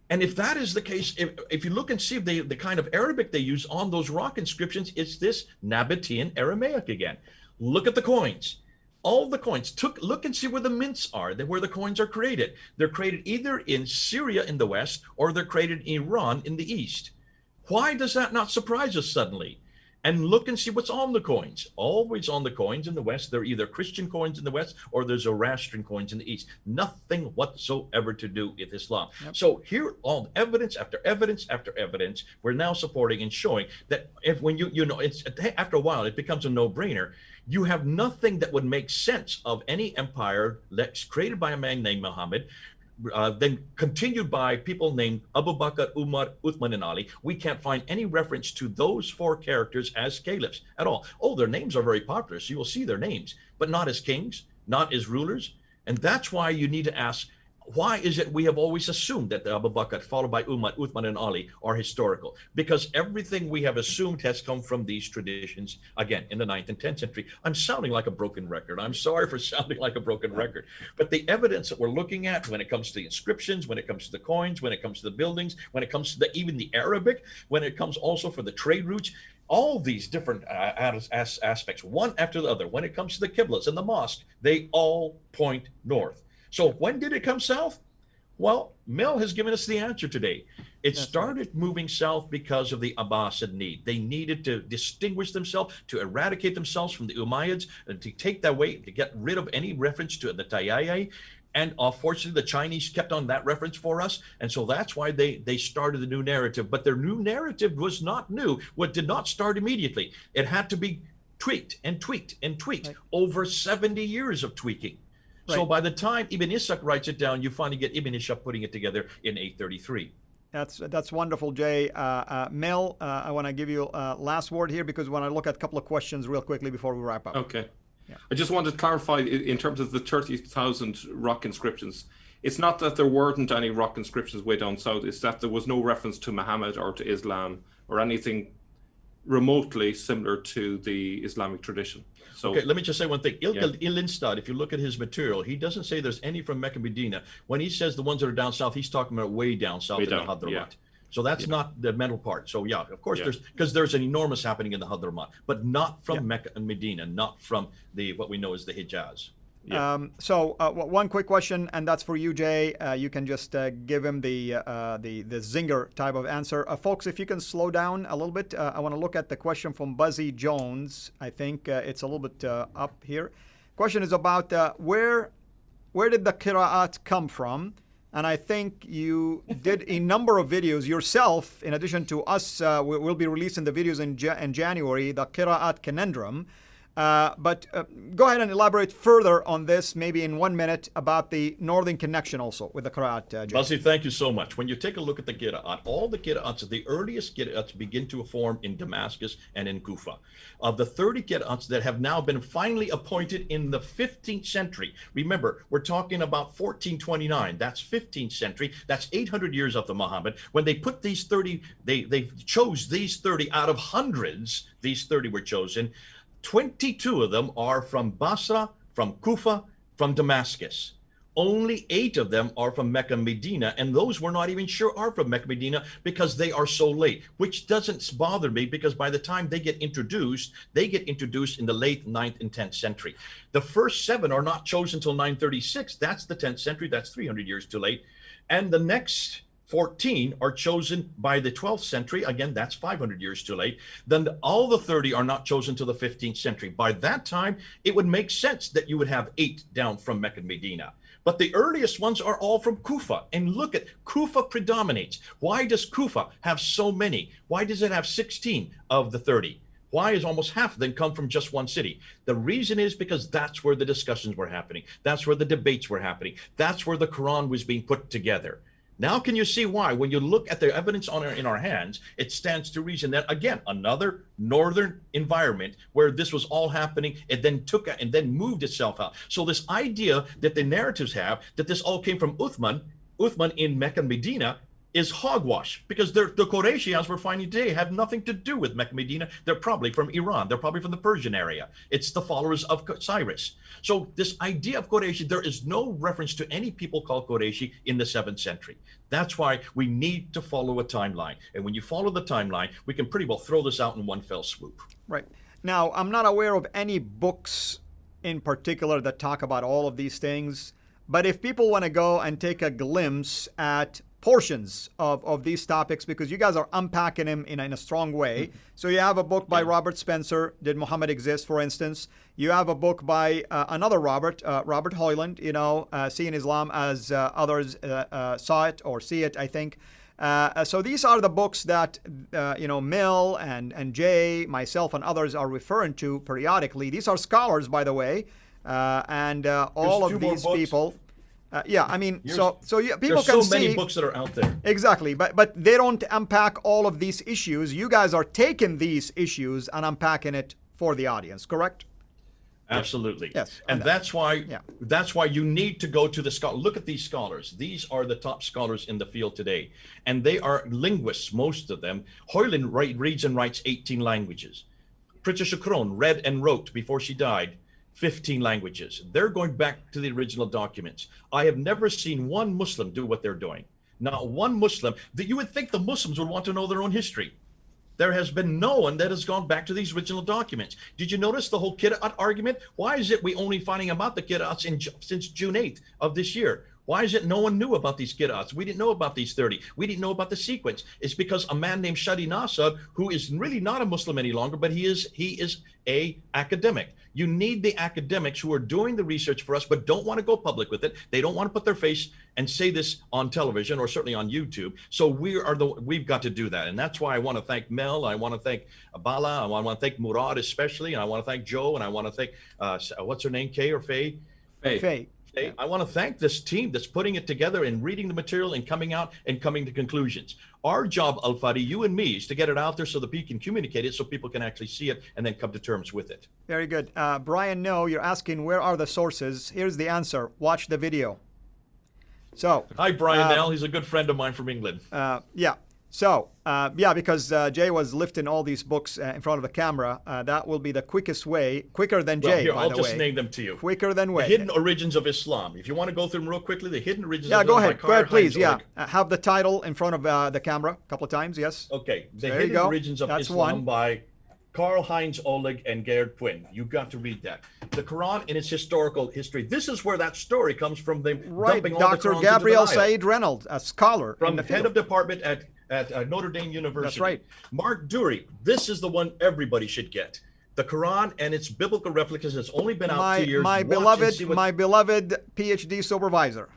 And if that is the case, if you look and see if the kind of Arabic they use on those rock inscriptions, it's this Nabatean Aramaic again. Look at the coins. All the coins, look and see where the mints are, where the coins are created. They're created either in Syria in the west, or they're created in Iran in the east. Why does that not surprise us suddenly? And look and see what's on the coins. Always on the coins in the west, they're either Christian coins in the west, or there's Zoroastrian coins in the east. Nothing whatsoever to do with Islam. Yep. So here, all evidence after evidence after evidence, we're now supporting and showing that if when it's after a while, it becomes a no-brainer. You have nothing that would make sense of any empire that's created by a man named Muhammad, then continued by people named Abu Bakr, Umar, Uthman, and Ali. We can't find any reference to those four characters as caliphs at all. Oh, their names are very popular, so you will see their names, but not as kings, not as rulers. And that's why you need to ask, why is it we have always assumed that the Abu Bakr, followed by Umar, Uthman, and Ali, are historical? Because everything we have assumed has come from these traditions, again, in the 9th and 10th century. I'm sounding like a broken record. I'm sorry for sounding like a broken record. But the evidence that we're looking at when it comes to the inscriptions, when it comes to the coins, when it comes to the buildings, when it comes to even the Arabic, when it comes also for the trade routes, all these different aspects, one after the other, when it comes to the Qiblas and the mosque, they all point north. So when did it come south? Well, Mel has given us the answer today. It That's started moving south because of the Abbasid need. They needed to distinguish themselves, to eradicate themselves from the Umayyads, and to take that way, to get rid of any reference to the Tayyaya. And unfortunately, the Chinese kept on that reference for us. And so that's why they started the new narrative. But their new narrative was not new. What did not start immediately. It had to be tweaked and tweaked and tweaked over 70 years of tweaking. So by the time Ibn Ishaq writes it down, you finally get Ibn Ishaq putting it together in 833. That's wonderful, Jay. Mel, I want to give you last word here because when I look at a couple of questions real quickly before we wrap up. Okay. Yeah. I just wanted to clarify in terms of the 30,000 rock inscriptions. It's not that there weren't any rock inscriptions way down south. It's that there was no reference to Muhammad or to Islam or anything remotely similar to the Islamic tradition. So, okay, let me just say one thing. Illinstad, if you look at his material, he doesn't say there's any from Mecca, Medina. When he says the ones that are down south, he's talking about way down south in the Hadramat. Yeah. So that's not the mental part. So yeah, of course there's an enormous happening in the Hadramat, but not from Mecca and Medina, not from what we know as the Hijaz. Yeah. One quick question, and that's for you, Jay. You can just give him the zinger type of answer. Folks, if you can slow down a little bit, I want to look at the question from Buzzy Jones. I think it's a little bit up here. Question is about where did the qira'at come from? And I think you did a number of videos yourself, in addition to us. We'll be releasing the videos in January, the qira'at conundrum. But go ahead and elaborate further on this, maybe in 1 minute, about the northern connection also with the Qira'at. Buzzy, thank you so much. When you take a look at the Qira'at, all the Qira'ats, the earliest Qira'ats begin to form in Damascus and in Kufa. Of the 30 Qira'ats that have now been finally appointed in the 15th century, remember, we're talking about 1429, that's 15th century, that's 800 years after Muhammad. When they put these 30, they chose these 30 out of hundreds, these 30 were chosen. 22 of them are from Basra, from Kufa, from Damascus. Only 8 of them are from Mecca and Medina, and those we're not even sure are from Mecca and Medina because they are so late, which doesn't bother me because by the time they get introduced in the late 9th and 10th century. The first 7 are not chosen until 936. That's the 10th century. That's 300 years too late. And the next 14 are chosen by the 12th century. Again, that's 500 years too late. Then all the 30 are not chosen till the 15th century. By that time, it would make sense that you would have 8 down from Mecca and Medina. But the earliest ones are all from Kufa. And look at Kufa predominates. Why does Kufa have so many? Why does it have 16 of the 30? Why is almost half of them come from just one city? The reason is because that's where the discussions were happening. That's where the debates were happening. That's where the Quran was being put together. Now can you see why, when you look at the evidence in our hands, it stands to reason that, again, another northern environment where this was all happening, it then took and then moved itself out. So this idea that the narratives have that this all came from Uthman in Mecca and Medina is hogwash, because the Quraysh we're finding today have nothing to do with Mecca Medina. They're probably from Iran. They're probably from the Persian area. It's the followers of Cyrus. So this idea of Quraysh, there is no reference to any people called Quraysh in the 7th century. That's why we need to follow a timeline. And when you follow the timeline, we can pretty well throw this out in one fell swoop. Right. Now, I'm not aware of any books in particular that talk about all of these things. But if people want to go and take a glimpse at portions of these topics, because you guys are unpacking them in a strong way. So you have a book by Robert Spencer, Did Muhammad Exist, for instance. You have a book by another Robert Hoyland, Seeing Islam as Others Saw It or See It, I think. So these are the books that, Mill and Jay, myself, and others are referring to periodically. These are scholars, by the way, and all of these people. People can see. There's so many books that are out there. Exactly, but they don't unpack all of these issues. You guys are taking these issues and unpacking it for the audience, correct? Absolutely. Yes. And that's why you need to go to the scholar. Look at these scholars. These are the top scholars in the field today. And they are linguists, most of them. Hoyland reads and writes 18 languages. Patricia Crone read and wrote before she died 15 languages. They're going back to the original documents. I have never seen one Muslim do what they're doing. Not one Muslim. You would think the Muslims would want to know their own history. There has been no one that has gone back to these original documents. Did you notice the whole Kiddush argument? Why is it we only finding about the Kiddush since June 8th of this year? Why is it no one knew about these Kiddush? We didn't know about these 30. We didn't know about the sequence. It's because a man named Shadi Nasad, who is really not a Muslim any longer, but he is a academic. You need the academics who are doing the research for us, but don't want to go public with it. They don't want to put their face and say this on television or certainly on YouTube. So we've got to do that. And that's why I want to thank Mel. I want to thank Bala. I want to thank Murad especially. And I want to thank Joe. And I want to thank, what's her name, Kay or Faye? Faye. I want to thank this team that's putting it together and reading the material and coming out and coming to conclusions. Our job, Al-Fadi, you and me, is to get it out there so that people can communicate it, so people can actually see it and then come to terms with it. Very good. Brian, no, you're asking where are the sources? Here's the answer. Watch the video. So. Hi, Brian Nell. He's a good friend of mine from England. Yeah. So, because Jay was lifting all these books in front of the camera, that will be the quickest way, quicker than Jay, here, by I'll the just way. name them to you. Quicker than way. The Hidden Origins of Islam. If you want to go through them real quickly, The Hidden Origins of Islam. Go ahead. Go ahead, please. Karl-Heinz Yeah. Have the title in front of the camera a couple of times. Yes. Okay. The There you Hidden go. Origins of That's Islam one. by Karl-Heinz Oleg and Gerd Quinn. You've got to read that. The Quran in its historical history. This is where that story comes from. Them Right. dumping all the Dr. Qurans Gabriel into the Nile. Said Reynolds, a scholar From in the head field. of department at Notre Dame University. That's right. Mark Dury. This is the one everybody should get. The Quran and its biblical replicas. It's only been out 2 years. My Watch and see what- beloved PhD supervisor.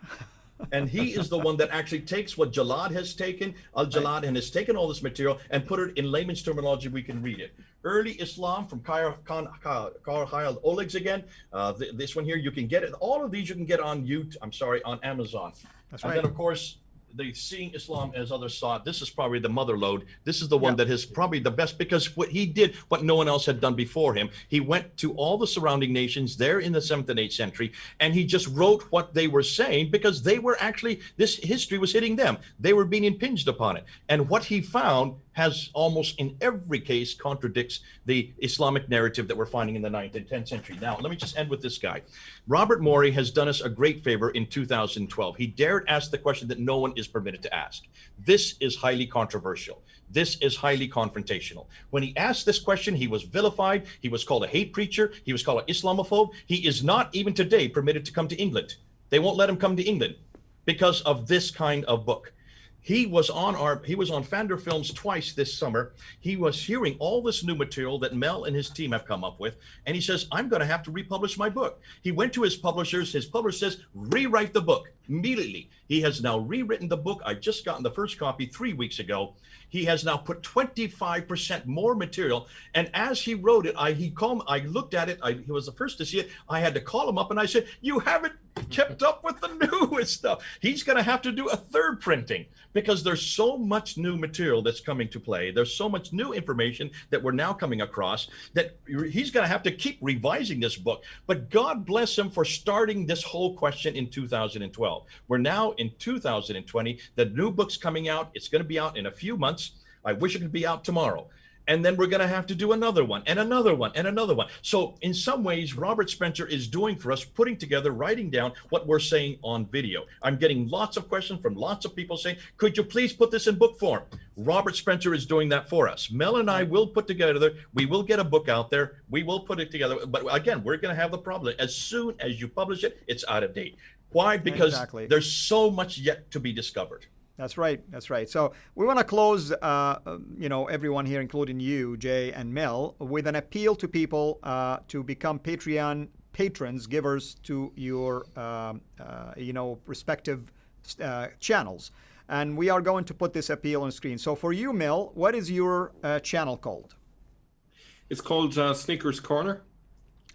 And he is the one that actually takes what Jalad has taken, Al-Jalad, and has taken all this material and put it in layman's terminology. We can read it. Early Islam from Karl-Heinz Oleg again. This one here, you can get it. All of these you can get on on Amazon. That's and right. then, of course, the Seeing Islam as Others Saw It. This is probably the mother lode. This is the one that is probably the best because what he did, what no one else had done before him. He went to all the surrounding nations there in the 7th and 8th century, and he just wrote what they were saying because they were actually, this history was hitting them. They were being impinged upon it. And what he found has almost in every case contradicts the Islamic narrative that we're finding in the 9th and 10th century. Now, let me just end with this guy. Robert Morey has done us a great favor in 2012. He dared ask the question that no one is permitted to ask. This is highly controversial. This is highly confrontational. When he asked this question, he was vilified. He was called a hate preacher. He was called an Islamophobe. He is not even today permitted to come to England. They won't let him come to England because of this kind of book. He was on Fander Films twice this summer. He was hearing all this new material that Mel and his team have come up with, and he says, I'm going to have to republish my book. He went to his publishers. His publisher says, rewrite the book immediately. He has now rewritten the book. I just gotten the first copy 3 weeks ago. He has now put 25% more material. And as he wrote it, I looked at it. He was the first to see it. I had to call him up and I said, you haven't kept up with the newest stuff. He's going to have to do a third printing because there's so much new material that's coming to play. There's so much new information that we're now coming across that he's going to have to keep revising this book. But God bless him for starting this whole question in 2012. We're now in 2020. The new book's coming out. It's going to be out in a few months. I wish it could be out tomorrow. And then we're going to have to do another one and another one and another one. So in some ways, Robert Spencer is doing for us, putting together, writing down what we're saying on video. I'm getting lots of questions from lots of people saying, could you please put this in book form? Robert Spencer is doing that for us. Mel and I will put together, we will get a book out there. We will put it together. But again, we're going to have the problem. As soon as you publish it, it's out of date. Why? Because there's so much yet to be discovered. That's right. That's right. So we want to close, everyone here, including you, Jay and Mel, with an appeal to people to become Patreon patrons, givers to your, respective channels. And we are going to put this appeal on screen. So for you, Mel, what is your channel called? It's called Sneakers Corner.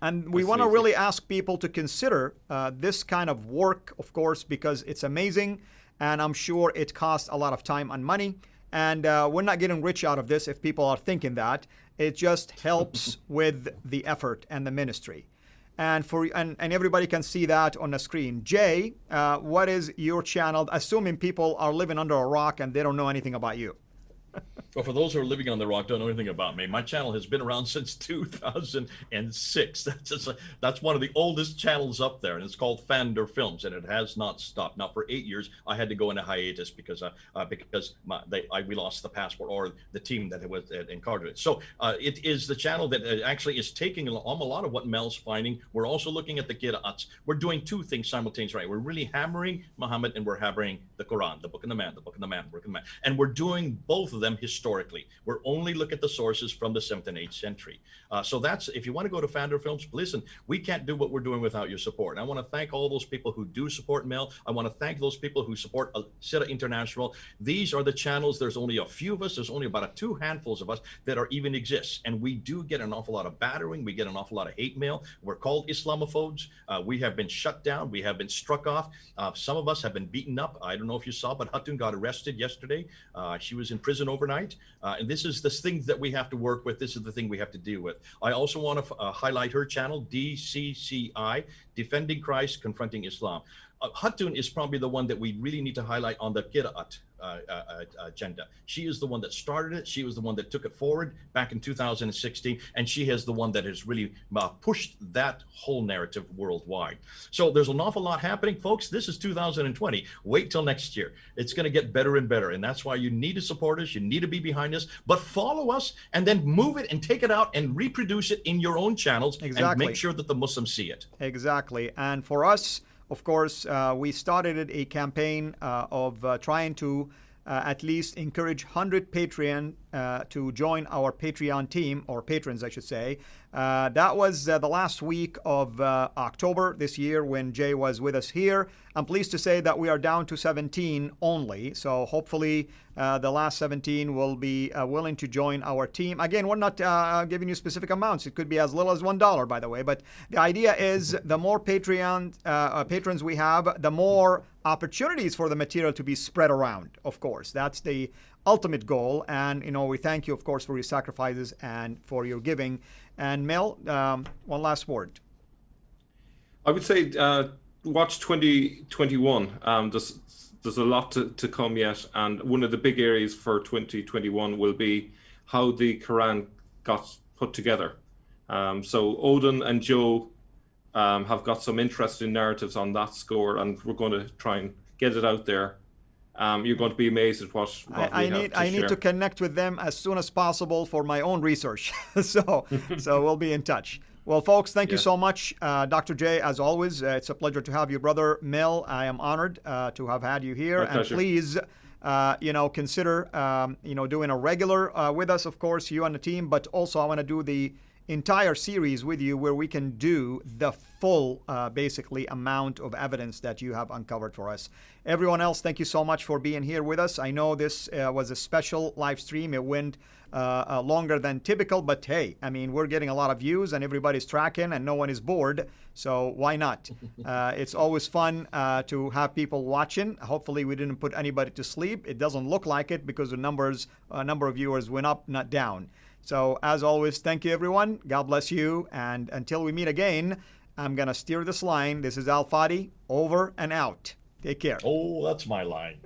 And we want to really ask people to consider this kind of work, of course, because it's amazing. And I'm sure it costs a lot of time and money. And we're not getting rich out of this if people are thinking that. It just helps with the effort and the ministry. And everybody can see that on the screen. Jay, what is your channel? Assuming people are living under a rock and they don't know anything about you. Well, for those who are living on the rock, don't know anything about me, my channel has been around since 2006. That's one of the oldest channels up there, and it's called Fander Films, and it has not stopped. Now, for 8 years, I had to go into hiatus because we lost the passport, or the team that was encountered it. So it is the channel that actually is taking on a lot of what Mel's finding. We're also looking at the Qira'ats. We're doing two things simultaneously, right? We're really hammering Muhammad, and we're hammering the Quran, the book of the man, the book of the man, the book of the man, and we're doing both of them historically. We're only look at the sources from the 7th and 8th century. So that's, if you want to go to Fander Films, listen, we can't do what we're doing without your support. And I want to thank all those people who do support Mel. I want to thank those people who support CIRA International. These are the channels. There's only a few of us. There's only about 2 handfuls of us that are even exists. And we do get an awful lot of battering. We get an awful lot of hate mail. We're called Islamophobes. We have been shut down. We have been struck off. Some of us have been beaten up. I don't know if you saw, but Hatun got arrested yesterday. She was in prison overnight. And this is the things that we have to work with. This is the thing we have to deal with. I also want to highlight her channel, DCCI, Defending Christ, Confronting Islam. Hatun is probably the one that we really need to highlight on the Qira'at agenda. She is the one that started it. She was the one that took it forward back in 2016, and she is the one that has really pushed that whole narrative worldwide. So there's an awful lot happening, folks. This is 2020. Wait till next year. It's going to get better and better, and that's why you need to support us. You need to be behind us, but follow us and then move it and take it out and reproduce it in your own channels. Exactly. And make sure that the Muslims see it. Exactly. And for us, of course, we started a campaign of trying to at least encourage 100 Patreon to join our Patreon team, or patrons, I should say. That was the last week of October this year when Jay was with us here. I'm pleased to say that we are down to 17 only. So hopefully the last 17 will be willing to join our team. Again, we're not giving you specific amounts. It could be as little as $1, by the way. But the idea is the more Patreon patrons we have, the more opportunities for the material to be spread around, of course. That's the ultimate goal. And, we thank you, of course, for your sacrifices and for your giving. And Mel, one last word. I would say watch 2021. There's a lot to come yet. And one of the big areas for 2021 will be how the Quran got put together. So Odin and Joe have got some interesting narratives on that score, and we're going to try and get it out there. You're going to be amazed at what I need to connect with them as soon as possible for my own research. so we'll be in touch. Well, folks, thank you so much. Dr. J, as always, it's a pleasure to have you, brother. Mel, I am honored to have had you here. My pleasure. Please, consider, doing a regular with us, of course, you and the team. But also, I want to do the entire series with you where we can do the full, basically, amount of evidence that you have uncovered for us. Everyone else, thank you so much for being here with us. I know this was a special live stream. It went longer than typical, but hey, I mean, we're getting a lot of views and everybody's tracking and no one is bored. So why not? It's always fun to have people watching. Hopefully we didn't put anybody to sleep. It doesn't look like it because the number of viewers went up, not down. So as always, thank you, everyone. God bless you. And until we meet again, I'm going to steer this line. This is Al Fadi, over and out. Take care. Oh, that's my line.